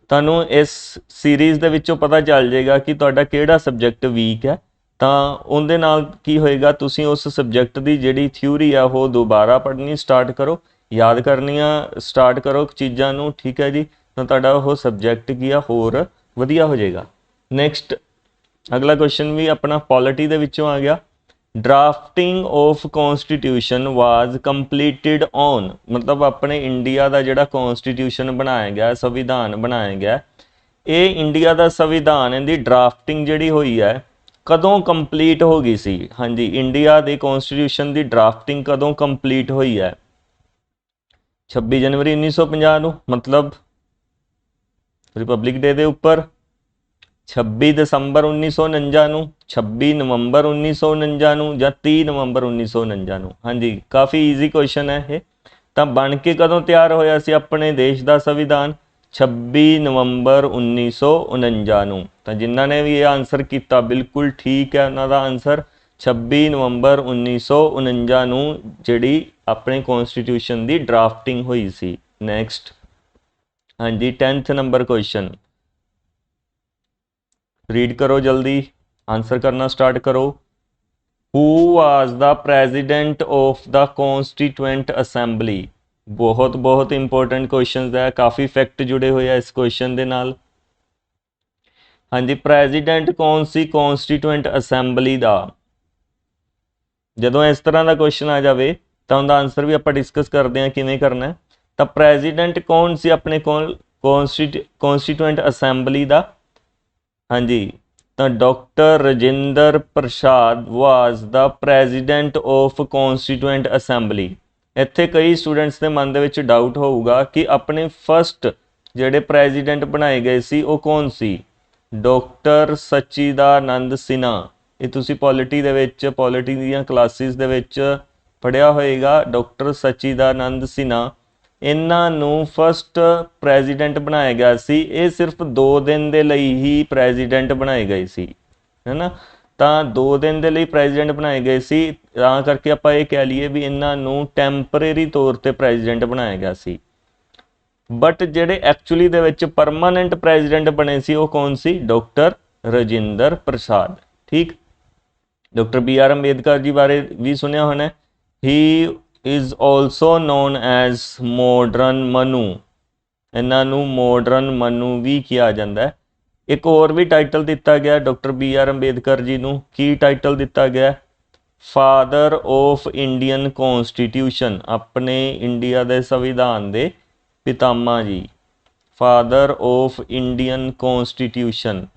ਤੁਹਾਨੂੰ ਇਸ ਸੀਰੀਜ਼ ਦੇ ਵਿੱਚੋਂ ਪਤਾ ਚੱਲ ਜਾਏਗਾ ਕਿ ਤੁਹਾਡਾ ਕਿਹੜਾ ਸਬਜੈਕਟ ਵੀਕ ਹੈ, ਤਾਂ ਉਹਦੇ ਨਾਲ ਕੀ ਹੋਏਗਾ, ਤੁਸੀਂ ਉਸ ਸਬਜੈਕਟ ਦੀ ਜਿਹੜੀ ਥਿਊਰੀ ਆ ਉਹ ਦੁਬਾਰਾ ਪੜ੍ਹਨੀ ਸਟਾਰਟ ਕਰੋ, ਯਾਦ ਕਰਨੀਆਂ ਸਟਾਰਟ ਕਰੋ ਚੀਜ਼ਾਂ ਨੂੰ। ਠੀਕ ਹੈ ਜੀ, ਤਾਂ ਤੁਹਾਡਾ ਉਹ ਸਬਜੈਕਟ ਕੀ ਆ ਹੋਰ ਵਧੀਆ ਹੋ ਜਾਏਗਾ। ਨੈਕਸਟ ਅਗਲਾ ਕੁਐਸਚਨ ਵੀ ਆਪਣਾ ਪੋਲਿਟੀ ਦੇ ਵਿੱਚੋਂ ਆ ਗਿਆ। Drafting of constitution was completed on, ਮਤਲਬ ਆਪਣੇ ਇੰਡੀਆ ਦਾ ਜਿਹੜਾ ਕੌਂਸਟੀਟਿਊਸ਼ਨ ਬਣਾਇਆ ਗਿਆ, ਸੰਵਿਧਾਨ ਬਣਾਇਆ ਗਿਆ, ਇਹ ਇੰਡੀਆ ਦਾ ਸੰਵਿਧਾਨ, ਇਹਦੀ ਡਰਾਫਟਿੰਗ ਜਿਹੜੀ ਹੋਈ ਹੈ ਕਦੋਂ ਕੰਪਲੀਟ ਹੋ ਗਈ ਸੀ? ਹਾਂਜੀ ਇੰਡੀਆ ਦੇ ਕੌਂਸਟੀਟਿਊਸ਼ਨ ਦੀ ਡਰਾਫਟਿੰਗ ਕਦੋਂ ਕੰਪਲੀਟ ਹੋਈ ਹੈ? 26 ਜਨਵਰੀ 1950 ਨੂੰ, ਮਤਲਬ ਰਿਪਬਲਿਕ ਡੇ ਦੇ ਉੱਪਰ। 26 ਦਸੰਬਰ 1949 ਨੂੰ, 26 ਨਵੰਬਰ 1949 ਨੂੰ, ਜਾਂ 30 ਨਵੰਬਰ 1949 ਨੂੰ? ਹਾਂਜੀ ਕਾਫੀ ਈਜ਼ੀ ਕੁਐਸਚਨ ਹੈ ਇਹ। ਤਾਂ ਬਣ ਕੇ ਕਦੋਂ ਤਿਆਰ ਹੋਇਆ ਸੀ ਆਪਣੇ ਦੇਸ਼ ਦਾ ਸੰਵਿਧਾਨ? 26 ਨਵੰਬਰ 1949 ਨੂੰ। ਤਾਂ ਜਿਨ੍ਹਾਂ ਨੇ ਵੀ ਇਹ ਆਨਸਰ ਕੀਤਾ ਬਿਲਕੁਲ ਠੀਕ ਹੈ, ਉਹਨਾਂ ਦਾ ਆਨਸਰ 26 ਨਵੰਬਰ 1949 ਨੂੰ ਜਿਹੜੀ ਆਪਣੇ ਕੌਂਸਟੀਟਿਊਸ਼ਨ ਦੀ ਡਰਾਫਟਿੰਗ ਹੋਈ ਸੀ। ਨੈਕਸਟ ਹਾਂਜੀ 10th ਨੰਬਰ ਕੁਐਸਚਨ, ਰੀਡ ਕਰੋ ਜਲਦੀ, ਆਨਸਰ ਕਰਨਾ ਸਟਾਰਟ ਕਰੋ। ਹੂ ਵਾਜ਼ the president of the ਕੌਂਸਟੀਟਿਊਐਂਟ assembly? ਬਹੁਤ ਬਹੁਤ ਇੰਪੋਰਟੈਂਟ ਕੁਐਸਚਨਸ ਹੈ, ਕਾਫੀ ਫੈਕਟ ਜੁੜੇ ਹੋਏ ਆ ਇਸ ਕੁਐਸਚਨ ਦੇ ਨਾਲ। ਹਾਂਜੀ ਪ੍ਰੈਜ਼ੀਡੈਂਟ ਕੌਣ ਸੀ ਕੌਂਸਟੀਟਿਊਐਂਟ ਅਸੈਂਬਲੀ ਦਾ? ਜਦੋਂ ਇਸ ਤਰ੍ਹਾਂ ਦਾ ਕੁਐਸਚਨ ਆ ਜਾਵੇ ਤਾਂ ਉਹਦਾ ਆਨਸਰ ਵੀ ਆਪਾਂ ਡਿਸਕਸ ਕਰਦੇ ਹਾਂ ਕਿਵੇਂ ਕਰਨਾ। ਤਾਂ ਪ੍ਰੈਜ਼ੀਡੈਂਟ ਕੌਣ ਸੀ ਆਪਣੇ ਕੋਲ ਕੌਂਸਟੀਟਿਊਐਂਟ ਅਸੈਂਬਲੀ ਦਾ? ਹਾਂਜੀ ਤਾਂ doctor Rajendra Prasad was the president of constituent assembly. ਇੱਥੇ ਕਈ ਸਟੂਡੈਂਟਸ ਦੇ ਮਨ ਦੇ ਵਿੱਚ ਡਾਊਟ ਹੋਊਗਾ ਕਿ ਆਪਣੇ ਫਸਟ ਜਿਹੜੇ ਪ੍ਰੈਜ਼ੀਡੈਂਟ ਬਣਾਏ ਗਏ ਸੀ ਉਹ ਕੌਣ ਸੀ? ਡਾਕਟਰ ਸਚਿਦਾਨੰਦ ਸਿਨਹਾ। ਇਹ ਤੁਸੀਂ ਪੋਲਿਟੀ ਦੇ ਵਿੱਚ, ਪੋਲਿਟੀ ਦੀਆਂ ਕਲਾਸਿਸ ਦੇ ਵਿੱਚ ਪੜ੍ਹਿਆ ਹੋਏਗਾ। ਡਾਕਟਰ ਸਚਿਦਾਨੰਦ ਸਿਨਹਾ, ਇਹਨਾਂ ਨੂੰ ਫਸਟ ਪ੍ਰੈਜ਼ੀਡੈਂਟ ਬਣਾਇਆ ਗਿਆ ਸੀ। ਇਹ ਸਿਰਫ 2 ਦਿਨ ਦੇ ਲਈ ਹੀ ਪ੍ਰੈਜ਼ੀਡੈਂਟ ਬਣਾਏ ਗਏ ਸੀ, ਹੈ ਨਾ। ਤਾਂ 2 ਦਿਨ ਦੇ ਲਈ ਪ੍ਰੈਜ਼ੀਡੈਂਟ ਬਣਾਏ ਗਏ ਸੀ, ਤਾਂ ਕਰਕੇ ਆਪਾਂ ਇਹ ਕਹਿ ਲਈਏ ਵੀ ਇਹਨਾਂ ਨੂੰ ਟੈਂਪਰੇਰੀ ਤੌਰ ਤੇ ਪ੍ਰੈਜ਼ੀਡੈਂਟ ਬਣਾਇਆ ਗਿਆ ਸੀ। ਬਟ ਜਿਹੜੇ ਐਕਚੁਅਲੀ ਦੇ ਵਿੱਚ ਪਰਮਾਨੈਂਟ ਪ੍ਰੈਜ਼ੀਡੈਂਟ ਬਣੇ ਸੀ ਉਹ ਕੌਣ ਸੀ? ਡਾਕਟਰ ਰਜਿੰਦਰ ਪ੍ਰਸਾਦ। ਠੀਕ। ਡਾਕਟਰ BR ਅੰਬੇਦਕਰ ਜੀ ਬਾਰੇ ਵੀ ਸੁਣਿਆ ਹੋਣਾ। ਹੀ is also non as modern Manu, ਇਹਨਾਂ ਨੂੰ ਮੋਡਰਨ ਮਨੂ ਵੀ ਕਿਹਾ ਜਾਂਦਾ ਹੈ। ਇੱਕ ਹੋਰ ਵੀ ਟਾਈਟਲ ਦਿੱਤਾ ਗਿਆ ਡਾਕਟਰ BR ਅੰਬੇਦਕਰ ਜੀ ਨੂੰ। ਕੀ ਟਾਈਟਲ ਦਿੱਤਾ ਗਿਆ? फादर ऑफ इंडियन कॉन्स्टिट्यूशन, अपने इंडिया के संविधान के पितामा जी, फादर ऑफ इंडियन कॉन्स्टिट्यूशन।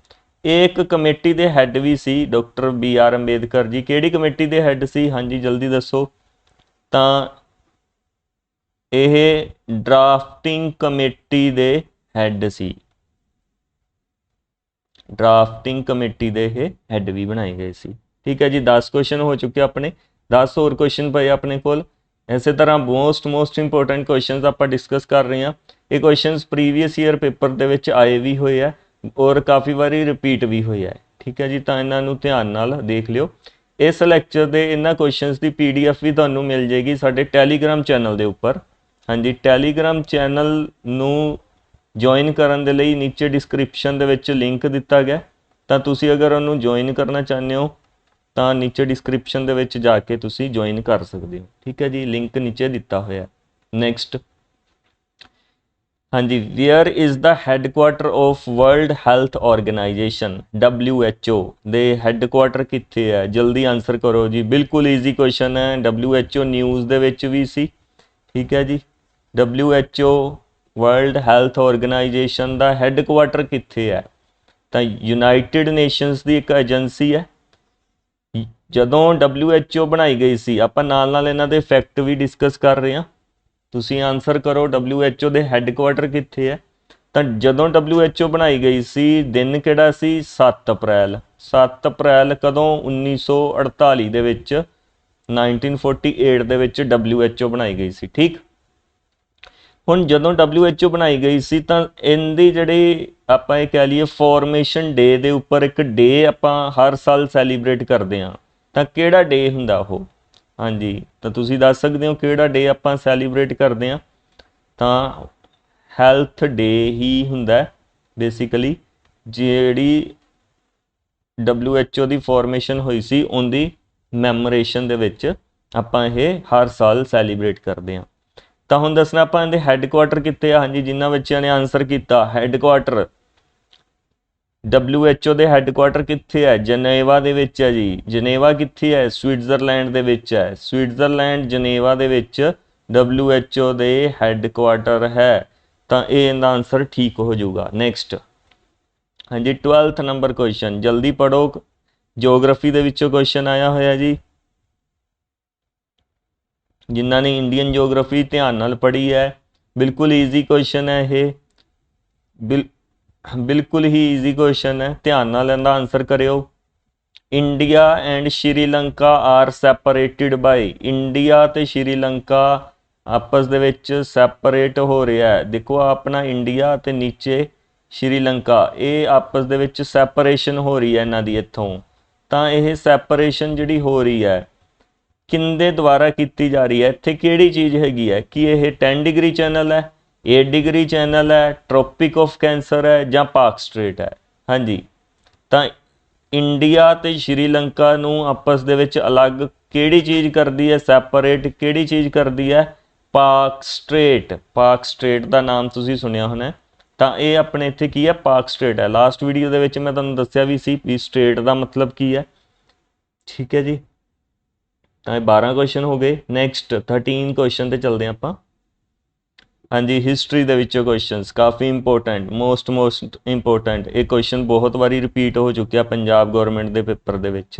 एक कमेटी के हैड भी सी doctor B R Ambedkar ji, किहड़ी कमेटी के हैड सी? हाँ जी जल्दी दसो। तो यह ड्राफ्टिंग कमेटी के हैड सी, ड्राफ्टिंग कमेटी के यह हैड भी बनाए गए सी। ठीक है जी, 10 क्वेश्चन हो चुके अपने, 10 होर क्वेश्चन पे अपने कोल। इसे तरह मोस्ट इंपोर्टेंट क्वेश्चन आप डिस्कस कर रहे हैं। ये क्वेश्चन प्रीवियस ईयर पेपर के आए भी हुए है और काफ़ी बारी रिपीट भी हुए है। ठीक है जी, तो इन्हों ध्यान नाल देख लियो। इस लैक्चर के इन्होंने क्वेश्चनस की PDF भी तुहानूं मिल जाएगी साडे टैलीग्राम चैनल के उपर। हाँ जी, टैलीग्राम चैनल नूं ज्वाइन करन दे लई नीचे डिस्क्रिप्शन दे विच लिंक दिता गया, तो तुसी अगर उन्होंने ज्वाइन करना चाहते हो तो नीचे डिस्क्रिप्शन दे विच जाके तुसी ज्वाइन कर सकते हो। ठीक है जी, लिंक नीचे दिता होया। नैक्सट, हाँ जी, where is the headquarter of World Health Organization WHO दे हैडकुआटर कित्थे है? जल्दी आंसर करो जी, बिल्कुल ईजी क्वेश्चन है। WHO न्यूज़ दे विच भी सी। ठीक है जी, WHO वर्ल्ड हैल्थ ऑर्गेनाइजेशन दा हैडकुआटर कित्थे है? तो यूनाइटेड नेशनस की एक एजेंसी है। जदों WHO बनाई गई सी, आपां नाल इन्हां दे फैक्ट भी डिस्कस कर रहे हैं। तुसी आंसर करो WHO दे हैडकुआटर कित्थे है? तो जदों WHO बनाई गई सी, दिन किहड़ा सी? 7 अप्रैल। 7 अप्रैल कदों? 1948 दे विच, 1948 दे विच WHO बनाई गई सी। ठीक, हुण जदों WHO बनाई गई सी तो इनदी जिहड़ी आपां ये कह लीए फॉर्मेशन डे दे उपर एक डे आपां हर साल सैलीब्रेट करते हैं, तो किहड़ा डे हुंदा ओह? हाँ जी, तो तुसी दस सकते हो किहड़ा डे आपां सैलीब्रेट करते हैं? तो हैल्थ डे ही हुंदा बेसिकली, जिहड़ी WHO की फॉर्मेशन हुई सी उनकी मैमोरेशन दे विच आपां ये हर साल सैलीब्रेट करते हैं। तो हुण दसना आपां इहदे हैडकुआटर कित्थे आ? हाँ जी, जिन्हां बच्चों ने आंसर किया हैडकुआटर WHO के हैडकुआटर कित्थे है? जनेवा दे विच है जी। जनेवा कित्थे है? स्विट्जरलैंड दे विच है। Switzerland Geneva they which WHO के हैडकुआटर है। तो ये आंसर ठीक हो जाऊगा। नैक्सट, हाँ जी, 12th नंबर क्वेश्चन, जल्दी पढ़ो। जियोग्राफी दे विचों क्वेश्चन आया होया जी। जिन्होंने इंडियन जियोग्राफी ध्यान नाल पढ़ी है, बिल्कुल ईजी क्वेश्चन है ये, बिल्कुल ही ईजी क्वेश्चन है, ध्यान नाल इहदा आंसर करियो। India and Sri Lanka are separated by, India ते श्रीलंका आपस दे विच सैपरेट हो रहा है। देखो अपना इंडिया ते नीचे श्रीलंका, ये आपस दे विच सैपरेशन हो रही है इन्हां दी इत्थों। तो यह सैपरेशन जिहड़ी हो रही है किंदे द्वारा की जा रही है? इत्थे किहड़ी चीज़ हैगी है कि यह 10 डिग्री चैनल है, 8 डिग्री चैनल है, ट्रोपिक ऑफ कैंसर है, ਜਾਂ पाक स्ट्रेट है? हाँ जी, तो इंडिया ते श्रीलंका नूं आपस दे विच अलग किहड़ी चीज़ करती है? सैपरेट किहड़ी चीज़ करती है? पाक स्ट्रेट। पाक स्ट्रेट का नाम तुसीं सुनिया होना है। तो ये अपने इत्थे की है? पाक स्ट्रेट है। लास्ट वीडियो दे विच मैं तुहानूं दस्सिया भी सी भी स्ट्रेट का मतलब की है। ठीक है जी, तो 12 क्वेश्चन हो गए। नैक्सट 13 क्वेश्चन ते चलते हैं आपां। हाँ जी, हिस्टरी दे विचों क्वेश्चनस काफ़ी इंपोर्टेंट, मोस्ट इंपोर्टेंट। ये क्वेश्चन बहुत बारी रिपीट हो चुके पंजाब गौरमेंट के पेपर दे विच।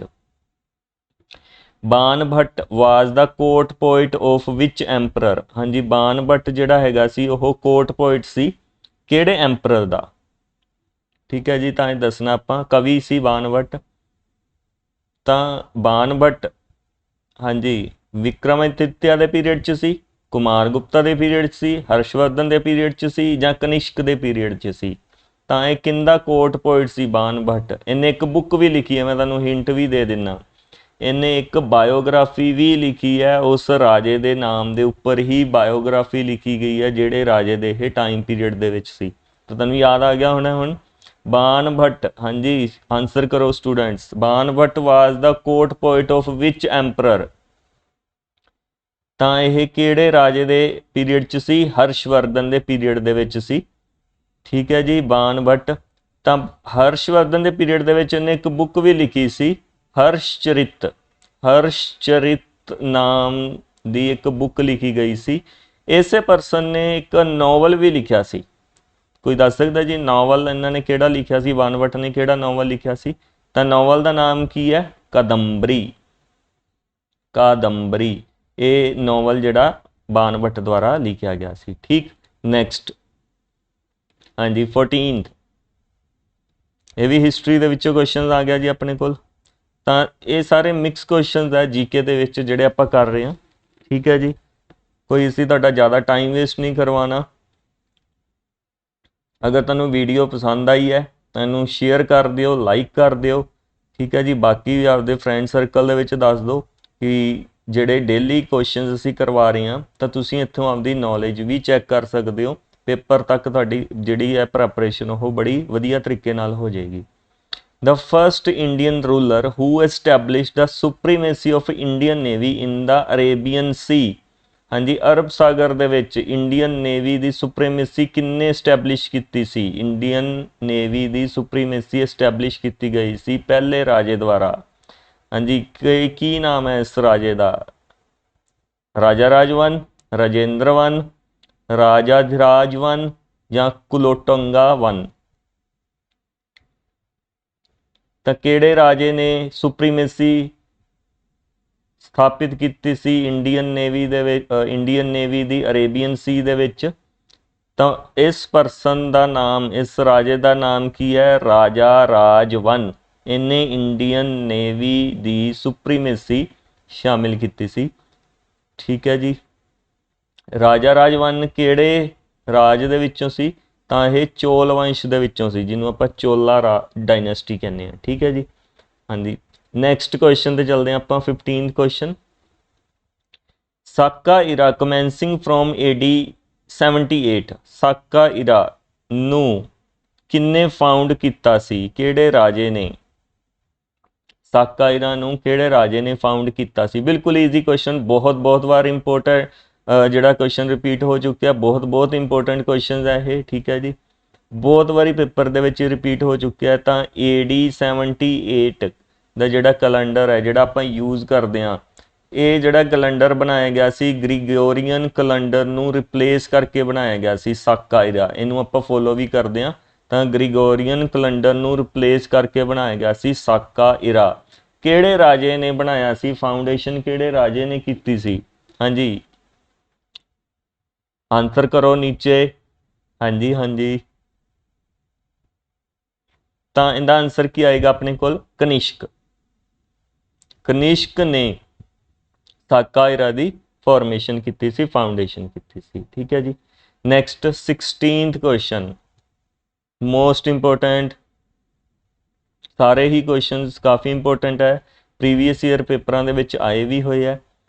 Banabhatta was the court poet of which emperor? हाँ जी, बाणभट्ट जिहड़ा हैगा सी ओह कोर्ट पोइट सी किहड़े एंपरर दा? ठीक है जी, तो ये दसना आपां कवि सी बाणभट्ट। तो बाणभट्ट हाँ जी विक्रमादित्य के पीरियड च सी, कुमार गुप्ता के पीरियड सी, हर्षवर्धन के पीरियड च सी, जां कनिष्क के पीरियड च सी? तो यह किंदा कोर्ट पोइट सी? बाणभट्ट। इन्हें एक बुक भी लिखी है, मैं तुहानूं हिंट भी दे दिना, इन्हें एक बायोग्राफी भी लिखी है, उस राजे के नाम के उपर ही बायोग्राफी लिखी गई है जिहड़े राजे दे ये टाइम पीरियड दे विच सी। तो तुहानूं याद आ गया होना हुण। बाणभट्ट, हाँ जी आंसर करो students. Banabhatta was the court poet of which emperor? तो यह किहड़े राजे दे पीरियड च सी? हर्षवर्धन के पीरियड दे विच सी। ठीक है जी, बाणभट्ट। तो हर्षवर्धन के पीरियड दे विच इन्हें एक बुक भी लिखी सी, हर्षचरित। ਹਰਸ਼ਚਰਿਤ ਨਾਮ ਦੀ ਇੱਕ ਬੁੱਕ ਲਿਖੀ ਗਈ ਸੀ। ਇਸੇ ਪਰਸਨ ਨੇ ਇੱਕ ਨੋਵਲ ਵੀ ਲਿਖਿਆ ਸੀ। ਕੋਈ ਦੱਸ ਸਕਦਾ ਜੀ ਨਾਵਲ ਇਹਨਾਂ ਨੇ ਕਿਹੜਾ ਲਿਖਿਆ ਸੀ? ਬਾਣਭੱਟ ਨੇ ਕਿਹੜਾ ਨਾਵਲ ਲਿਖਿਆ ਸੀ? ਤਾਂ ਨਾਵਲ ਦਾ ਨਾਮ ਕੀ ਹੈ? ਕਾਦੰਬਰੀ। ਕਾਦੰਬਰੀ ਇਹ ਨਾਵਲ ਜਿਹੜਾ ਬਾਣਭੱਟ ਦੁਆਰਾ ਲਿਖਿਆ ਗਿਆ ਸੀ। ਠੀਕ, ਨੈਕਸਟ ਹਾਂਜੀ 14th, ਇਹ ਵੀ ਹਿਸਟਰੀ ਦੇ ਵਿੱਚੋਂ ਕੁਐਸਚਨਸ ਆ ਗਿਆ ਜੀ ਆਪਣੇ ਕੋਲ। ਤਾਂ ਇਹ ਸਾਰੇ ਮਿਕਸ ਕੁਐਸਚਨਸ ਹੈ ਜੀਕੇ ਦੇ ਵਿੱਚ ਜਿਹੜੇ ਆਪਾਂ ਕਰ ਰਹੇ ਹਾਂ। ਠੀਕ ਹੈ ਜੀ, ਕੋਈ ਅਸੀਂ ਤੁਹਾਡਾ ਜ਼ਿਆਦਾ ਟਾਈਮ ਵੇਸਟ ਨਹੀਂ ਕਰਵਾਉਣਾ। ਅਗਰ ਤੁਹਾਨੂੰ ਵੀਡੀਓ ਪਸੰਦ ਆਈ ਹੈ ਤਾਂ ਇਹਨੂੰ ਸ਼ੇਅਰ ਕਰ ਦਿਓ, ਲਾਈਕ ਕਰ ਦਿਓ। ਠੀਕ ਹੈ ਜੀ, ਬਾਕੀ ਵੀ ਆਪਦੇ ਫਰੈਂਡ ਸਰਕਲ ਦੇ ਵਿੱਚ ਦੱਸ ਦਿਓ ਕਿ ਜਿਹੜੇ ਡੇਲੀ ਕੁਐਸਚਨਸ ਅਸੀਂ ਕਰਵਾ ਰਹੇ ਹਾਂ ਤਾਂ ਤੁਸੀਂ ਇੱਥੋਂ ਆਪਦੀ ਨੌਲੇਜ ਵੀ ਚੈੱਕ ਕਰ ਸਕਦੇ ਹੋ। ਪੇਪਰ ਤੱਕ ਤੁਹਾਡੀ ਜਿਹੜੀ ਹੈ ਪ੍ਰੈਪਰੇਸ਼ਨ ਉਹ ਬੜੀ ਵਧੀਆ ਤਰੀਕੇ ਨਾਲ ਹੋ ਜਾਏਗੀ। The first Indian ruler who established the supremacy of Indian Navy in the Arabian Sea। ਹਾਂਜੀ, ਅਰਬ ਸਾਗਰ ਦੇ ਵਿੱਚ ਇੰਡੀਅਨ ਨੇਵੀ ਦੀ ਸੁਪਰੀਮੇਸੀ ਕਿੰਨੇ ਐਸਟੈਬਲਿਸ਼ ਕੀਤੀ ਸੀ? ਇੰਡੀਅਨ ਨੇਵੀ ਦੀ ਸੁਪਰੀਮੇਸੀ ਐਸਟੈਬਲਿਸ਼ ਕੀਤੀ ਗਈ ਸੀ ਪਹਿਲੇ ਰਾਜੇ ਦੁਆਰਾ। ਹਾਂਜੀ, ਕੀ ਨਾਮ ਹੈ ਇਸ ਰਾਜੇ ਦਾ? ਰਾਜਾ ਰਾਜਵਨ, ਰਾਜੇਂਦਰ ਵਨ, ਰਾਜਾਧਿਰਾਜ ਵਨ ਜਾਂ ਕੁਲੋਟੰਗਾ ਵਨ? ਤਾਂ ਕਿਹੜੇ ਰਾਜੇ ਨੇ ਸੁਪਰੀਮੇਸੀ ਸਥਾਪਿਤ ਕੀਤੀ ਸੀ ਇੰਡੀਅਨ ਨੇਵੀ ਦੇ ਵਿੱਚ, ਇੰਡੀਅਨ ਨੇਵੀ ਦੀ ਅਰੇਬੀਅਨ ਸੀ ਦੇ ਵਿੱਚ? ਤਾਂ ਇਸ ਪਰਸਨ ਦਾ ਨਾਮ, ਇਸ ਰਾਜੇ ਦਾ ਨਾਮ ਕੀ ਹੈ? ਰਾਜਾ ਰਾਜਵਨ। ਇਹਨੇ ਇੰਡੀਅਨ ਨੇਵੀ ਦੀ ਸੁਪਰੀਮੇਸੀ ਸ਼ਾਮਿਲ ਕੀਤੀ ਸੀ। ਠੀਕ ਹੈ ਜੀ, ਰਾਜਾ ਰਾਜਵਨ ਕਿਹੜੇ ਰਾਜ ਦੇ ਵਿੱਚੋਂ ਸੀ? ਤਾਂ ਇਹ ਚੋਲ ਵੰਸ਼ ਦੇ ਵਿੱਚੋਂ ਸੀ, ਜਿਹਨੂੰ ਆਪਾਂ ਚੋਲਾ ਡਾਇਨੈਸਟੀ ਕਹਿੰਦੇ ਹਾਂ। ਠੀਕ ਹੈ ਜੀ, ਹਾਂਜੀ ਨੈਕਸਟ ਕੁਐਸਚਨ ਤੇ ਚਲਦੇ ਹਾਂ ਆਪਾਂ। 15th ਕੁਐਸਚਨ, ਸਾਕਾ ਇਰਾ ਕਮੈਂਸਿੰਗ ਫਰੋਮ AD 78, ਸਾਕਾ ਇਰਾ ਨੂੰ ਕਿੰਨੇ ਫਾਊਂਡ ਕੀਤਾ ਸੀ? ਕਿਹੜੇ ਰਾਜੇ ਨੇ ਸਾਕਾ ਇਰਾ ਨੂੰ ਕਿਹੜੇ ਰਾਜੇ ਨੇ ਫਾਊਂਡ ਕੀਤਾ ਸੀ? ਬਿਲਕੁਲ ਈਜ਼ੀ ਕੁਐਸਚਨ, ਬਹੁਤ ਵਾਰ ਇੰਪੋਰਟੈਂਟ ਜਿਹੜਾ ਕੁਐਸਚਨ ਰਿਪੀਟ ਹੋ ਚੁੱਕਿਆ, ਬਹੁਤ ਇੰਪੋਰਟੈਂਟ ਕੁਐਸਚਨ ਹੈ ਇਹ। ਠੀਕ ਹੈ ਜੀ, ਬਹੁਤ ਵਾਰੀ ਪੇਪਰ ਦੇ ਵਿੱਚ ਰਿਪੀਟ ਹੋ ਚੁੱਕਿਆ। ਤਾਂ AD 78 ਦਾ ਜਿਹੜਾ ਕੈਲੰਡਰ ਹੈ, ਜਿਹੜਾ ਆਪਾਂ ਯੂਜ਼ ਕਰਦੇ ਹਾਂ, ਇਹ ਜਿਹੜਾ ਕੈਲੰਡਰ ਬਣਾਇਆ ਗਿਆ ਸੀ ਗ੍ਰਿਗੋਰੀਅਨ ਕੈਲੰਡਰ ਨੂੰ ਰਿਪਲੇਸ ਕਰਕੇ ਬਣਾਇਆ ਗਿਆ ਸੀ ਸਾਕਾ ਇਰਾ। ਇਹਨੂੰ ਆਪਾਂ ਫੋਲੋ ਵੀ ਕਰਦੇ ਹਾਂ। ਤਾਂ ਗ੍ਰਿਗੋਰੀਅਨ ਕੈਲੰਡਰ ਨੂੰ ਰਿਪਲੇਸ ਕਰਕੇ ਬਣਾਇਆ ਗਿਆ ਸੀ ਸਾਕਾ ਇਰਾ। ਕਿਹੜੇ ਰਾਜੇ ਨੇ ਬਣਾਇਆ ਸੀ? ਫਾਊਂਡੇਸ਼ਨ ਕਿਹੜੇ ਰਾਜੇ ਨੇ ਕੀਤੀ ਸੀ? ਹਾਂਜੀ ਆਨਸਰ ਕਰੋ ਨੀਚੇ। ਹਾਂਜੀ ਤਾਂ ਇਹਦਾ ਆਨਸਰ ਕੀ ਆਏਗਾ ਆਪਣੇ ਕੋਲ? ਕਨਿਸ਼ਕ। ਕਨਿਸ਼ਕ ਨੇ ਸਾਕਾ ਇਰਾ ਦੀ ਫਾਰਮੇਸ਼ਨ ਕੀਤੀ ਸੀ, ਫਾਊਂਡੇਸ਼ਨ ਕੀਤੀ ਸੀ। ਠੀਕ ਹੈ ਜੀ, next 16th question, most important. ਸਾਰੇ ਹੀ ਕੁਐਸਚਨਸ ਕਾਫੀ ਇੰਪੋਰਟੈਂਟ ਹੈ, ਪ੍ਰੀਵੀਅਸ ਈਅਰ ਪੇਪਰਾਂ ਦੇ ਵਿੱਚ ਆਏ ਵੀ ਹੋਏ ਹੈ।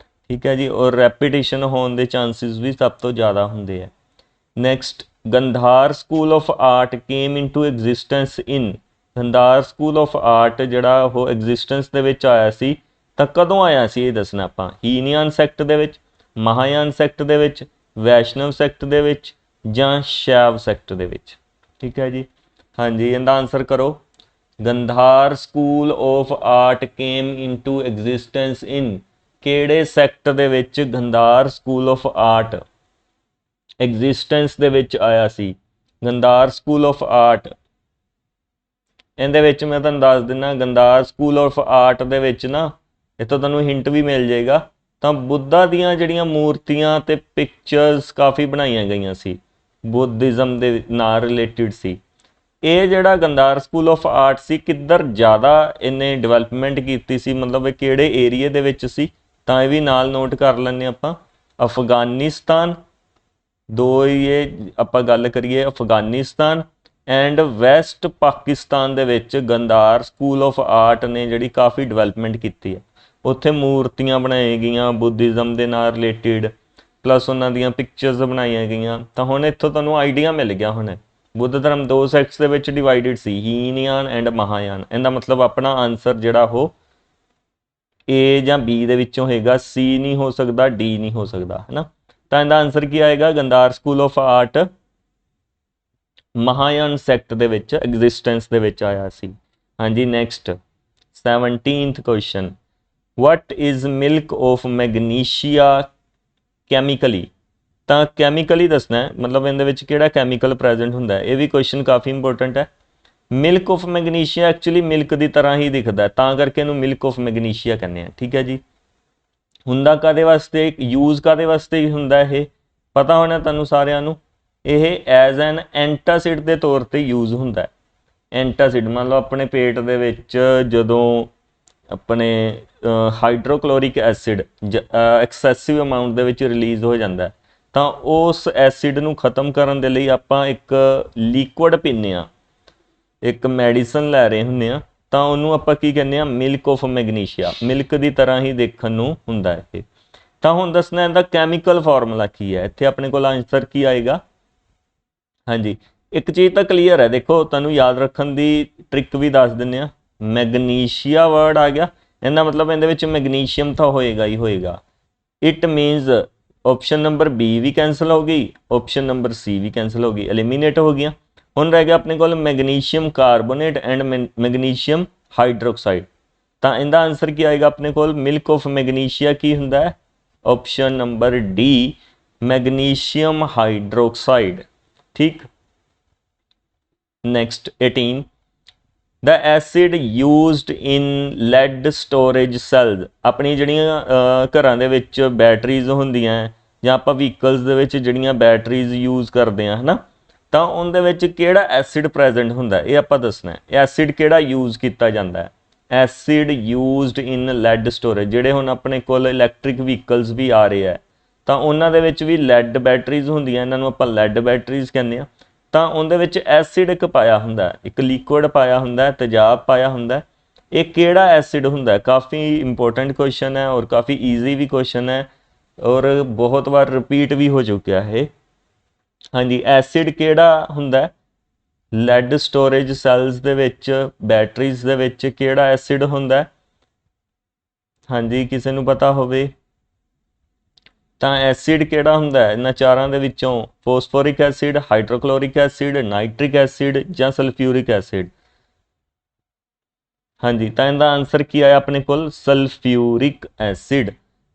ਠੀਕ ਹੈ ਜੀ, ਔਰ ਰੈਪੀਟੇਸ਼ਨ ਹੋਣ ਦੇ ਚਾਂਸਿਸ ਵੀ ਸਭ ਤੋਂ ਜ਼ਿਆਦਾ ਹੁੰਦੇ ਹੈ। Next, Gandhar school of art came into existence in. Gandhar school of art ਜਿਹੜਾ ਉਹ ਐਗਜ਼ਿਸਟੈਂਸ ਦੇ ਵਿੱਚ ਆਇਆ ਸੀ ਤਾਂ ਕਦੋਂ ਆਇਆ ਸੀ? ਇਹ ਦੱਸਣਾ ਆਪਾਂ। ਹੀਨਯਾਨ ਸੈਕਟ ਦੇ ਵਿੱਚ, ਮਹਾਯਾਨ ਸੈਕਟ ਦੇ ਵਿੱਚ, ਵੈਸ਼ਨਵ ਸੈਕਟ ਦੇ ਵਿੱਚ ਜਾਂ ਸ਼ੈਵ ਸੈਕਟ ਦੇ ਵਿੱਚ? ਠੀਕ ਹੈ ਜੀ, ਹਾਂਜੀ ਇਹਦਾ ਆਨਸਰ ਕਰੋ। Gandhara school of art came into existence in, ਕਿਹੜੇ ਸੈਕਟ ਦੇ ਵਿੱਚ Gandhara school of art existence ਦੇ ਵਿੱਚ ਆਇਆ ਸੀ? ਗੰਧਾਰ ਸਕੂਲ ਆਫ ਆਰਟ, ਇਹਦੇ ਵਿੱਚ ਮੈਂ ਤੁਹਾਨੂੰ ਦੱਸ ਦਿੰਦਾ, ਗੰਧਾਰ ਸਕੂਲ ਆਫ ਆਰਟ ਦੇ ਵਿੱਚ ਨਾ ਇੱਥੋਂ ਤੁਹਾਨੂੰ ਹਿੰਟ ਵੀ ਮਿਲ ਜਾਏਗਾ। ਤਾਂ ਬੁੱਧਾ ਦੀਆਂ ਜਿਹੜੀਆਂ ਮੂਰਤੀਆਂ ਤੇ ਪਿਕਚਰਸ ਕਾਫੀ ਬਣਾਈਆਂ ਗਈਆਂ ਸੀ, ਬੁੱਧਿਜ਼ਮ ਦੇ ਨਾਲ ਰਿਲੇਟਿਡ ਸੀ। ਇਹ ਜਿਹੜਾ ਗੰਧਾਰ ਸਕੂਲ ਆਫ ਆਰਟ ਸੀ, ਕਿੱਧਰ ਜ਼ਿਆਦਾ ਇਹਨੇ ਡਿਵੈਲਪਮੈਂਟ ਕੀਤੀ ਸੀ, ਮਤਲਬ ਇਹ ਕਿਹੜੇ ਏਰੀਏ ਦੇ ਵਿੱਚ ਸੀ? ਤਾਂ ਇਹ ਵੀ ਨਾਲ ਨੋਟ ਕਰ ਲੈਂਦੇ ਆਪਾਂ। ਅਫਗਾਨਿਸਤਾਨ, ਦੋ ਹੀ ਇਹ ਆਪਾਂ ਗੱਲ ਕਰੀਏ, ਅਫਗਾਨਿਸਤਾਨ ਐਂਡ ਵੈਸਟ ਪਾਕਿਸਤਾਨ ਦੇ ਵਿੱਚ ਗੰਧਾਰ ਸਕੂਲ ਆਫ ਆਰਟ ਨੇ ਜਿਹੜੀ ਕਾਫੀ ਡਿਵੈਲਪਮੈਂਟ ਕੀਤੀ ਹੈ। ਉੱਥੇ ਮੂਰਤੀਆਂ ਬਣਾਈਆਂ ਗਈਆਂ ਬੁੱਧਿਜ਼ਮ ਦੇ ਨਾਲ ਰਿਲੇਟਿਡ, ਪਲੱਸ ਉਹਨਾਂ ਦੀਆਂ ਪਿਕਚਰਸ ਬਣਾਈਆਂ ਗਈਆਂ। ਤਾਂ ਹੁਣ ਇੱਥੋਂ ਤੁਹਾਨੂੰ ਆਈਡੀਆ ਮਿਲ ਗਿਆ ਹੁਣ ਬੁੱਧ ਧਰਮ ਦੋ ਸੈਕਟਸ ਦੇ ਵਿੱਚ ਡਿਵਾਈਡਡ ਸੀ, ਹੀਨਯਾਨ ਐਂਡ ਮਹਾਯਾਨ। ਇਹਦਾ ਮਤਲਬ ਆਪਣਾ ਆਨਸਰ ਜਿਹੜਾ ਉਹ A ਜਾਂ B ਦੇ ਵਿੱਚੋਂ ਹੋਏਗਾ, C ਨਹੀਂ ਹੋ ਸਕਦਾ, D ਨਹੀਂ ਹੋ ਸਕਦਾ, ਹੈ ਨਾ। ਤਾਂ ਇਹਦਾ ਆਨਸਰ ਕੀ ਆਏਗਾ? Gandhara school of art Mahayana sect ਦੇ ਵਿੱਚ ਐਗਜ਼ਿਸਟੈਂਸ ਦੇ ਵਿੱਚ ਆਇਆ ਸੀ। ਹਾਂਜੀ next 17th question, what is milk of magnesia chemically. ਤਾਂ ਕੈਮੀਕਲੀ ਦੱਸਣਾ ਹੈ, ਮਤਲਬ ਇਹਦੇ ਵਿੱਚ ਕਿਹੜਾ ਕੈਮੀਕਲ ਪ੍ਰੈਜ਼ੈਂਟ ਹੁੰਦਾ ਹੈ। ਇਹ ਵੀ ਕੁਐਸਚਨ ਕਾਫੀ ਇੰਪੋਰਟੈਂਟ ਹੈ। ਮਿਲਕ ਆਫ ਮੈਗਨੀਸ਼ੀਆ ਐਕਚੁਅਲੀ ਮਿਲਕ ਦੀ ਤਰ੍ਹਾਂ ਹੀ ਦਿਖਦਾ, ਤਾਂ ਕਰਕੇ ਇਹਨੂੰ ਮਿਲਕ ਆਫ ਮੈਗਨੀਸ਼ੀਆ ਕਹਿੰਦੇ ਆ। ਠੀਕ ਹੈ ਜੀ। ਹੁੰਦਾ ਕਾਦੇ ਵਾਸਤੇ, ਯੂਜ਼ ਕਾਦੇ ਵਾਸਤੇ ਹੀ ਹੁੰਦਾ, ਇਹ ਪਤਾ ਹੋਣਾ ਤੁਹਾਨੂੰ ਸਾਰਿਆਂ ਨੂੰ। ਇਹ ਐਜ਼ ਐਨ ਐਂਟਾਸਿਡ ਦੇ ਤੌਰ ਤੇ ਯੂਜ਼ ਹੁੰਦਾ। ਐਂਟਾਸਿਡ ਮੰਨ ਲਓ ਆਪਣੇ ਪੇਟ ਦੇ ਵਿੱਚ ਜਦੋਂ ਆਪਣੇ ਹਾਈਡਰੋਕਲੋਰਿਕ ਐਸਿਡ ਐਕਸੈਸਿਵ ਅਮਾਊਂਟ ਦੇ ਵਿੱਚ ਰਿਲੀਜ਼ ਹੋ ਜਾਂਦਾ, ਤਾਂ ਉਸ ਐਸਿਡ ਨੂੰ ਖਤਮ ਕਰਨ ਦੇ ਲਈ ਆਪਾਂ ਇੱਕ ਲਿਕੁਇਡ ਪੀਂਦੇ ਹਾਂ, ਇੱਕ ਮੈਡੀਸਨ ਲੈ ਰਹੇ ਹੁੰਦੇ ਹਾਂ, ਤਾਂ ਉਹਨੂੰ ਆਪਾਂ ਕੀ ਕਹਿੰਦੇ ਹਾਂ, ਮਿਲਕ ਆਫ ਮੈਗਨੀਸ਼ੀਆ। ਮਿਲਕ ਦੀ ਤਰ੍ਹਾਂ ਹੀ ਦੇਖਣ ਨੂੰ ਹੁੰਦਾ ਇਹ। ਤਾਂ ਹੁਣ ਦੱਸਣਾ ਇਹਦਾ ਕੈਮੀਕਲ ਫਾਰਮੂਲਾ ਕੀ ਹੈ। ਇੱਥੇ ਆਪਣੇ ਕੋਲ ਆਨਸਰ ਕੀ ਆਏਗਾ। ਹਾਂਜੀ, ਇੱਕ ਚੀਜ਼ ਤਾਂ ਕਲੀਅਰ ਹੈ, ਦੇਖੋ ਤੁਹਾਨੂੰ ਯਾਦ ਰੱਖਣ ਦੀ ਟ੍ਰਿਕ ਵੀ ਦੱਸ ਦਿੰਦੇ ਆ। ਮੈਗਨੀਸ਼ੀਆ ਵਰਡ ਆ ਗਿਆ, ਇਹਦਾ ਮਤਲਬ ਇਹਦੇ ਵਿੱਚ ਮੈਗਨੀਸ਼ੀਅਮ ਤਾਂ ਹੋਏਗਾ ਹੀ ਹੋਏਗਾ। It means option number B ਵੀ ਕੈਂਸਲ ਹੋ ਗਈ, ਆਪਸ਼ਨ ਨੰਬਰ ਸੀ ਵੀ ਕੈਂਸਲ ਹੋ ਗਈ, ਐਲੀਮੀਨੇਟ ਹੋ ਗਈਆਂ। ਹੁਣ ਰਹਿ ਗਿਆ ਆਪਣੇ ਕੋਲ magnesium carbonate and magnesium hydroxide. ਤਾਂ ਇਹਦਾ ਆਨਸਰ ਕੀ ਆਏਗਾ ਆਪਣੇ ਕੋਲ, ਮਿਲਕ ਆਫ ਮੈਗਨੀਸ਼ੀਆ ਕੀ ਹੁੰਦਾ ਹੈ, option number D magnesium hydroxide. ਠੀਕ। ਨੈਕਸਟ 18, ਦ ਐਸਿਡ ਯੂਜ਼ਡ ਇਨ ਲੈਡ ਸਟੋਰੇਜ ਸੈੱਲਸ। ਆਪਣੀ ਜਿਹੜੀਆਂ ਘਰਾਂ ਦੇ ਵਿੱਚ ਬੈਟਰੀਜ਼ ਹੁੰਦੀਆਂ ਜਾਂ ਆਪਾਂ ਵਹੀਕਲਸ ਦੇ ਵਿੱਚ ਜਿਹੜੀਆਂ ਬੈਟਰੀਜ਼ ਯੂਜ਼ ਕਰਦੇ ਹਾਂ, ਹੈ ਨਾ, ਤਾਂ ਉਹਦੇ ਵਿੱਚ ਕਿਹੜਾ ਐਸਿਡ ਪ੍ਰੈਜ਼ੈਂਟ ਹੁੰਦਾ, ਇਹ ਆਪਾਂ ਦੱਸਣਾ। ਐਸਿਡ ਕਿਹੜਾ ਯੂਜ਼ ਕੀਤਾ ਜਾਂਦਾ ਹੈ। ਐਸਿਡ ਯੂਜ਼ਡ ਇਨ ਲੈਡ ਸਟੋਰੇਜ, ਜਿਹੜੇ ਹੁਣ ਆਪਣੇ ਕੋਲ ਇਲੈਕਟ੍ਰਿਕ ਵਹੀਕਲਸ ਵੀ ਆ ਰਹੇ ਹੈ, ਤਾਂ ਉਹਨਾਂ ਦੇ ਵਿੱਚ ਵੀ ਲੈਡ ਬੈਟਰੀਜ਼ ਹੁੰਦੀਆਂ, ਇਹਨਾਂ ਨੂੰ ਆਪਾਂ ਲੈਡ ਬੈਟਰੀਜ਼ ਕਹਿੰਦੇ ਹਾਂ। ਤਾਂ ਉਹਦੇ ਵਿੱਚ ਐਸਿਡ ਇੱਕ ਪਾਇਆ ਹੁੰਦਾ, ਇੱਕ ਲਿਕੁਇਡ ਪਾਇਆ ਹੁੰਦਾ, ਤੇਜ਼ਾਬ ਪਾਇਆ ਹੁੰਦਾ। ਇਹ ਕਿਹੜਾ ਐਸਿਡ ਹੁੰਦਾ, ਕਾਫੀ ਇੰਪੋਰਟੈਂਟ ਕੁਐਸਚਨ ਹੈ ਔਰ ਕਾਫੀ ਈਜ਼ੀ ਵੀ ਕੁਐਸਚਨ ਹੈ ਔਰ ਬਹੁਤ ਵਾਰ ਰਿਪੀਟ ਵੀ ਹੋ ਚੁੱਕਿਆ ਹੈ। ਹਾਂਜੀ, ਐਸਿਡ ਕਿਹੜਾ ਹੁੰਦਾ ਲੈਡ ਸਟੋਰੇਜ ਸੈੱਲਸ ਦੇ ਵਿੱਚ, ਬੈਟਰੀਜ਼ ਦੇ ਵਿੱਚ ਕਿਹੜਾ ਐਸਿਡ ਹੁੰਦਾ। ਹਾਂਜੀ, ਕਿਸੇ ਨੂੰ ਪਤਾ ਹੋਵੇ ਤਾਂ ਐਸਿਡ ਕਿਹੜਾ ਹੁੰਦਾ ਇਹਨਾਂ ਚਾਰਾਂ ਦੇ ਵਿੱਚੋਂ, ਫੋਸਫੋਰਿਕ ਐਸਿਡ, ਹਾਈਡਰੋਕਲੋਰਿਕ ਐਸਿਡ, ਨਾਈਟ੍ਰਿਕ ਐਸਿਡ ਜਾਂ ਸਲਫਿਊਰਿਕ ਐਸਿਡ। ਹਾਂਜੀ, ਤਾਂ ਇਹਦਾ ਆਨਸਰ ਕੀ ਆਇਆ ਆਪਣੇ ਕੋਲ, ਸਲਫਿਊਰਿਕ ਐਸਿਡ।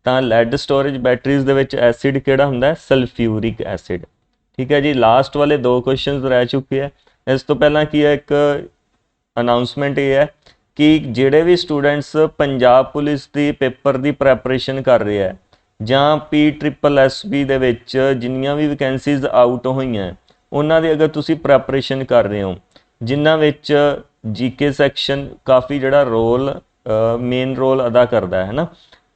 ਤਾਂ ਲੈਡ ਸਟੋਰੇਜ ਬੈਟਰੀਜ਼ ਦੇ ਵਿੱਚ ਐਸਿਡ ਕਿਹੜਾ ਹੁੰਦਾ, ਸਲਫਿਊਰਿਕ ਐਸਿਡ। ਠੀਕ ਹੈ ਜੀ। ਲਾਸਟ ਵਾਲੇ ਦੋ ਕੁਐਸਚਨਸ ਰਹਿ ਚੁੱਕੇ ਹੈ। ਇਸ ਤੋਂ ਪਹਿਲਾਂ ਕੀ ਹੈ, ਇੱਕ ਅਨਾਊਂਸਮੈਂਟ ਇਹ ਹੈ ਕਿ ਜਿਹੜੇ ਵੀ ਸਟੂਡੈਂਟਸ ਪੰਜਾਬ ਪੁਲਿਸ ਦੀ ਪੇਪਰ ਦੀ ਪ੍ਰੈਪਰੇਸ਼ਨ ਕਰ ਰਹੇ ਹੈ ਜਾਂ PSSB ਦੇ ਵਿੱਚ ਜਿੰਨੀਆਂ ਵੀ ਵੈਕੈਂਸੀਜ਼ ਆਊਟ ਹੋਈਆਂ, ਉਹਨਾਂ ਦੀ ਅਗਰ ਤੁਸੀਂ ਪ੍ਰੈਪਰੇਸ਼ਨ ਕਰ ਰਹੇ ਹੋ, ਜਿਨ੍ਹਾਂ ਵਿੱਚ GK ਸੈਕਸ਼ਨ ਕਾਫੀ ਜਿਹੜਾ ਰੋਲ ਮੇਨ ਰੋਲ ਅਦਾ ਕਰਦਾ ਹੈ ਨਾ,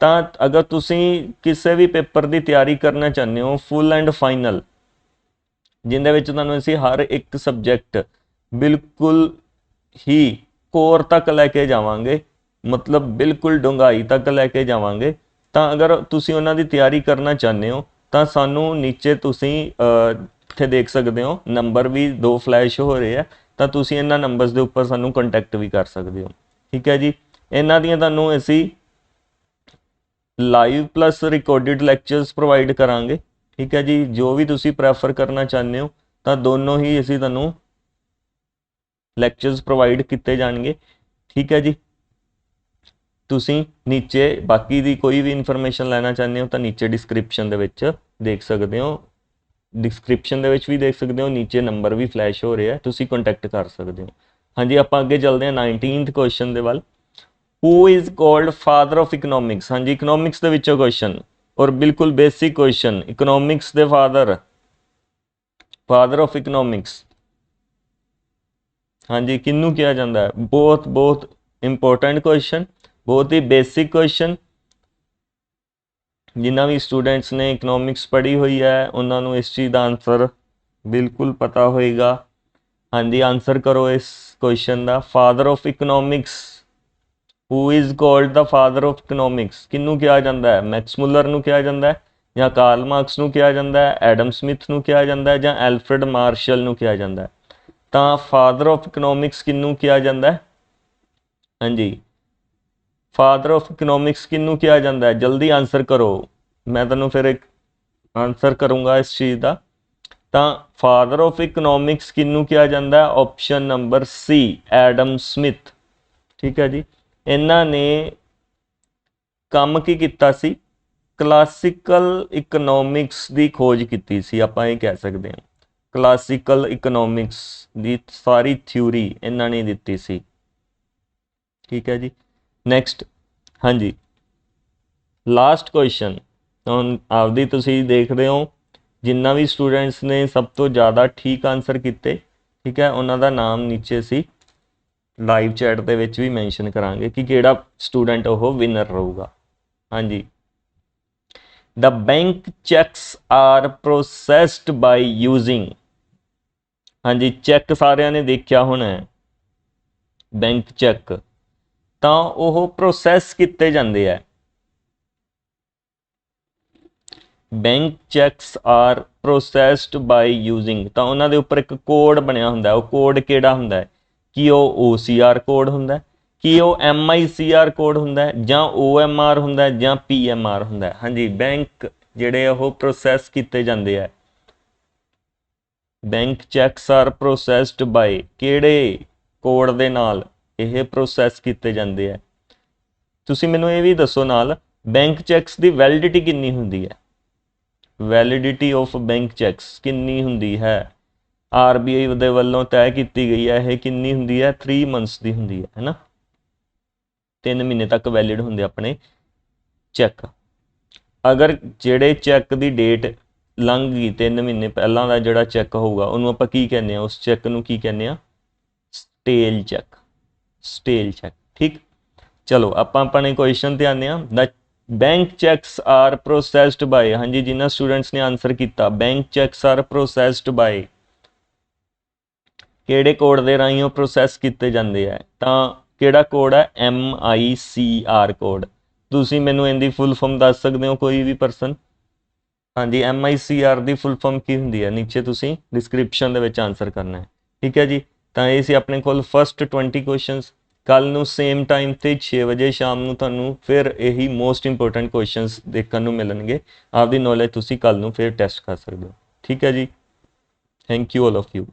ਤਾਂ ਅਗਰ ਤੁਸੀਂ ਕਿਸੇ ਵੀ ਪੇਪਰ ਦੀ ਤਿਆਰੀ ਕਰਨਾ ਚਾਹੁੰਦੇ ਹੋ ਫੁੱਲ ਐਂਡ ਫਾਈਨਲ, ਜਿਹਦੇ ਵਿੱਚ ਤੁਹਾਨੂੰ ਅਸੀਂ ਹਰ ਇੱਕ ਸਬਜੈਕਟ ਬਿਲਕੁਲ ਹੀ ਕੋਰ ਤੱਕ ਲੈ ਕੇ ਜਾਵਾਂਗੇ, ਮਤਲਬ ਬਿਲਕੁਲ ਡੂੰਘਾਈ ਤੱਕ ਲੈ ਕੇ ਜਾਵਾਂਗੇ, ਤਾਂ ਅਗਰ ਤੁਸੀਂ ਉਹਨਾਂ ਦੀ ਤਿਆਰੀ ਕਰਨਾ ਚਾਹੁੰਦੇ ਹੋ ਤਾਂ ਸਾਨੂੰ ਨੀਚੇ ਤੁਸੀਂ ਇੱਥੇ ਦੇਖ ਸਕਦੇ ਹੋ ਨੰਬਰ ਵੀ 2 ਫਲੈਸ਼ ਹੋ ਰਹੇ ਆ, ਤਾਂ ਤੁਸੀਂ ਇਹਨਾਂ ਨੰਬਰਸ ਦੇ ਉੱਪਰ ਸਾਨੂੰ ਕੰਟੈਕਟ ਵੀ ਕਰ ਸਕਦੇ ਹੋ। ਠੀਕ ਹੈ ਜੀ। ਇਹਨਾਂ ਦੀਆਂ ਤੁਹਾਨੂੰ ਅਸੀਂ live plus recorded lectures provide ਕਰਾਂਗੇ। ਠੀਕ ਹੈ ਜੀ। ਜੋ ਵੀ ਤੁਸੀਂ ਪ੍ਰੈਫਰ ਕਰਨਾ ਚਾਹੁੰਦੇ ਹੋ ਤਾਂ ਦੋਨੋਂ ਹੀ ਅਸੀਂ ਤੁਹਾਨੂੰ ਲੈਕਚਰਸ ਪ੍ਰੋਵਾਈਡ ਕੀਤੇ ਜਾਣਗੇ। ਠੀਕ ਹੈ ਜੀ। ਤੁਸੀਂ ਨੀਚੇ ਬਾਕੀ ਦੀ ਕੋਈ ਵੀ ਇਨਫੋਰਮੇਸ਼ਨ ਲੈਣਾ ਚਾਹੁੰਦੇ ਹੋ ਤਾਂ ਨੀਚੇ ਡਿਸਕ੍ਰਿਪਸ਼ਨ ਦੇ ਵਿੱਚ ਦੇਖ ਸਕਦੇ ਹੋ, ਡਿਸਕ੍ਰਿਪਸ਼ਨ ਦੇ ਵਿੱਚ ਵੀ ਦੇਖ ਸਕਦੇ ਹੋ, ਨੀਚੇ ਨੰਬਰ ਵੀ ਫਲੈਸ਼ ਹੋ ਰਿਹਾ, ਤੁਸੀਂ ਕੰਟੈਕਟ ਕਰ ਸਕਦੇ ਹੋ। ਹਾਂਜੀ, ਆਪਾਂ ਅੱਗੇ ਚੱਲਦੇ ਹਾਂ 19th ਕੁਐਸਚਨ ਦੇ ਵੱਲ। Who is called father of economics. ਹਾਂਜੀ, ਇਕਨੋਮਿਕਸ ਦੇ ਵਿੱਚੋਂ ਕੁਐਸਚਨ ਔਰ ਬਿਲਕੁਲ ਬੇਸਿਕ ਕੁਐਸਚਨ, ਇਕਨੋਮਿਕਸ ਦੇ ਫਾਦਰ ਆਫ ਇਕਨੋਮਿਕਸ, ਹਾਂਜੀ, ਕਿਹਨੂੰ ਕਿਹਾ ਜਾਂਦਾ ਹੈ। ਬਹੁਤ ਬਹੁਤ ਇੰਪੋਰਟੈਂਟ ਕੁਐਸਚਨ, ਬਹੁਤ ਹੀ ਬੇਸਿਕ ਕੁਐਸਚਨ। ਜਿਨ੍ਹਾਂ ਵੀ ਸਟੂਡੈਂਟਸ ਨੇ ਇਕਨੋਮਿਕਸ ਪੜ੍ਹੀ ਹੋਈ ਹੈ ਉਹਨਾਂ ਨੂੰ ਇਸ ਚੀਜ਼ ਦਾ ਆਨਸਰ ਬਿਲਕੁਲ ਪਤਾ ਹੋਏਗਾ। ਹਾਂਜੀ, ਆਨਸਰ ਕਰੋ ਇਸ question the. Father of economics, who is called the father of economics, ਕਿਹਨੂੰ ਕਿਹਾ ਜਾਂਦਾ ਹੈ। ਮੈਕਸ ਮੁਲਰ ਨੂੰ ਕਿਹਾ ਜਾਂਦਾ ਹੈ ਜਾਂ ਕਾਰਲ ਮਾਰਕਸ ਨੂੰ ਕਿਹਾ ਜਾਂਦਾ ਹੈ, ਐਡਮ ਸਮਿਥ ਨੂੰ ਕਿਹਾ ਜਾਂਦਾ ਹੈ ਜਾਂ ਐਲਫਰਡ ਮਾਰਸ਼ਲ ਨੂੰ ਕਿਹਾ ਜਾਂਦਾ ਹੈ। ਤਾਂ ਫਾਦਰ ਆਫ ਇਕਨੋਮਿਕਸ ਕਿਹਨੂੰ ਕਿਹਾ ਜਾਂਦਾ ਹੈ। ਹਾਂਜੀ, ਫਾਦਰ ਆਫ ਇਕਨੋਮਿਕਸ ਕਿਹਨੂੰ ਕਿਹਾ ਜਾਂਦਾ ਹੈ, ਜਲਦੀ ਆਨਸਰ ਕਰੋ। ਮੈਂ ਤੁਹਾਨੂੰ ਫਿਰ ਇੱਕ ਆਨਸਰ ਕਰੂੰਗਾ ਇਸ ਚੀਜ਼ ਦਾ। ਤਾਂ ਫਾਦਰ ਆਫ ਇਕਨੋਮਿਕਸ ਕਿਹਨੂੰ ਕਿਹਾ ਜਾਂਦਾ ਹੈ, ਆਪਸ਼ਨ ਨੰਬਰ ਸੀ, ਐਡਮ ਸਮਿਥ। ਠੀਕ ਹੈ ਜੀ। ਇਹਨਾਂ ਨੇ ਕੰਮ ਕੀ ਕੀਤਾ ਸੀ? ਕਲਾਸੀਕਲ ਇਕਨੋਮਿਕਸ ਦੀ ਖੋਜ ਕੀਤੀ ਸੀ, ਆਪਾਂ ਇਹ ਕਹਿ ਸਕਦੇ ਹਾਂ। ਕਲਾਸੀਕਲ ਇਕਨੋਮਿਕਸ ਦੀ ਸਾਰੀ ਥਿਊਰੀ ਇਹਨਾਂ ਨੇ ਦਿੱਤੀ ਸੀ। ਠੀਕ ਹੈ ਜੀ। ਨੈਕਸਟ, ਹਾਂਜੀ ਲਾਸਟ ਕੁਐਸਚਨ। ਹੁਣ ਆਪਦੀ ਤੁਸੀਂ ਦੇਖਦੇ ਹੋ ਜਿੰਨਾ ਵੀ ਸਟੂਡੈਂਟਸ ਨੇ ਸਭ ਤੋਂ ਜ਼ਿਆਦਾ ਠੀਕ ਆਨਸਰ ਕੀਤੇ, ਠੀਕ ਹੈ, ਉਹਨਾਂ ਦਾ ਨਾਮ ਨੀਚੇ ਸੀ ਲਾਈਵ ਚੈਟ ਦੇ ਵਿੱਚ ਵੀ ਮੈਂਸ਼ਨ ਕਰਾਂਗੇ ਕਿ ਕਿਹੜਾ ਸਟੂਡੈਂਟ ਉਹ ਵਿਨਰ ਰਹੂਗਾ। ਹਾਂਜੀ, ਦ bank cheques are processed by using, ਹਾਂਜੀ ਚੈੱਕ ਸਾਰਿਆਂ ਨੇ ਦੇਖਿਆ ਹੋਣਾ ਹੈ, ਬੈਂਕ ਚੈੱਕ ਤਾਂ ਉਹ ਪ੍ਰੋਸੈਸ ਕੀਤੇ ਜਾਂਦੇ ਆ। Bank cheques are processed by using ਤਾਂ ਉਹਨਾਂ ਦੇ ਉੱਪਰ ਇੱਕ ਕੋਡ ਬਣਿਆ ਹੁੰਦਾ। ਉਹ ਕੋਡ ਕਿਹੜਾ ਹੁੰਦਾ? ਕੀ ਉਹ OCR ਕੋਡ ਹੁੰਦਾ, ਕੀ ਉਹ MICR ਕੋਡ ਹੁੰਦਾ, ਜਾਂ OMR ਹੁੰਦਾ, ਜਾਂ PMR ਹੁੰਦਾ? ਹਾਂਜੀ, ਬੈਂਕ ਜਿਹੜੇ ਉਹ ਪ੍ਰੋਸੈਸ ਕੀਤੇ ਜਾਂਦੇ ਆ। ਬੈਂਕ ਚੈਕਸ ਆਰ ਪ੍ਰੋਸੈਸਡ ਬਾਈ ਕਿਹੜੇ ਕੋਡ ਦੇ ਨਾਲ ਇਹ ਪ੍ਰੋਸੈਸ ਕੀਤੇ ਜਾਂਦੇ ਆ? ਤੁਸੀਂ ਮੈਨੂੰ ਇਹ ਵੀ ਦੱਸੋ ਨਾਲ, ਬੈਂਕ ਚੈਕਸ ਦੀ ਵੈਲਿਡਿਟੀ ਕਿੰਨੀ ਹੁੰਦੀ ਹੈ? ਵੈਲਿਡਿਟੀ ਆਫ ਬੈਂਕ ਚੈਕਸ ਕਿੰਨੀ ਹੁੰਦੀ ਹੈ? RBI ਦੇ ਵੱਲੋਂ ਤੈਅ ਕੀਤੀ ਗਈ ਹੈ, ਇਹ ਕਿੰਨੀ ਹੁੰਦੀ ਹੈ? 3 ਮੰਥਸ ਦੀ ਹੁੰਦੀ ਹੈ ਨਾ, 3 ਮਹੀਨੇ ਤੱਕ ਵੈਲਿਡ ਹੁੰਦੇ ਆਪਣੇ ਚੈੱਕ। ਅਗਰ ਜਿਹੜੇ ਚੈੱਕ ਦੀ ਡੇਟ ਲੰਘ ਗਈ, 3 ਮਹੀਨੇ ਪਹਿਲਾਂ ਦਾ ਜਿਹੜਾ ਚੈੱਕ ਹੋਊਗਾ ਉਹਨੂੰ ਆਪਾਂ ਕੀ ਕਹਿੰਦੇ ਆ? ਉਸ ਚੈੱਕ ਨੂੰ ਕੀ ਕਹਿੰਦੇ ਆ? Stale cheque, stale cheque. ਠੀਕ, ਚਲੋ ਆਪਾਂ ਆਪਣੇ ਕੁਐਸਚਨ ਤੇ ਆਉਂਦੇ ਹਾਂ। The bank cheques are processed by, ਹਾਂਜੀ ਜਿਨ੍ਹਾਂ ਸਟੂਡੈਂਟਸ ਨੇ ਆਨਸਰ ਕੀਤਾ, bank cheques are processed by ਕਿਹੜੇ ਕੋਡ ਦੇ ਰਾਹੀਂ ਉਹ ਪ੍ਰੋਸੈਸ ਕੀਤੇ ਜਾਂਦੇ ਆ? ਤਾਂ ਕਿਹੜਾ ਕੋਡ ਹੈ? MICR code. ਤੁਸੀਂ ਮੈਨੂੰ ਇਹਦੀ ਫੁੱਲ ਫਾਰਮ ਦੱਸ ਸਕਦੇ ਹੋ, ਕੋਈ ਵੀ ਪਰਸਨ? ਹਾਂਜੀ, MICR ਦੀ ਫੁੱਲ ਫਾਰਮ ਕੀ ਹੁੰਦੀ ਹੈ? ਨੀਚੇ ਤੁਸੀਂ ਡਿਸਕ੍ਰਿਪਸ਼ਨ ਦੇ ਵਿੱਚ ਆਨਸਰ ਕਰਨਾ ਹੈ। ਠੀਕ ਹੈ ਜੀ, ਤਾਂ ਇਹ ਸੀ ਆਪਣੇ ਕੋਲ ਫਸਟ 20 ਕੁਐਸਚਨਸ। ਕੱਲ ਨੂੰ ਸੇਮ ਟਾਈਮ ਤੇ 6 ਵਜੇ ਸ਼ਾਮ ਨੂੰ ਤੁਹਾਨੂੰ ਫਿਰ ਇਹੀ ਮੋਸਟ ਇੰਪੋਰਟੈਂਟ ਕੁਐਸਚਨਸ ਦੇਖਣ ਨੂੰ ਮਿਲਣਗੇ। ਆਪਦੀ ਨੌਲੇਜ ਤੁਸੀਂ ਕੱਲ ਨੂੰ ਫਿਰ ਟੈਸਟ ਕਰ ਸਕਦੇ ਹੋ। ਠੀਕ ਹੈ ਜੀ, thank you all of you.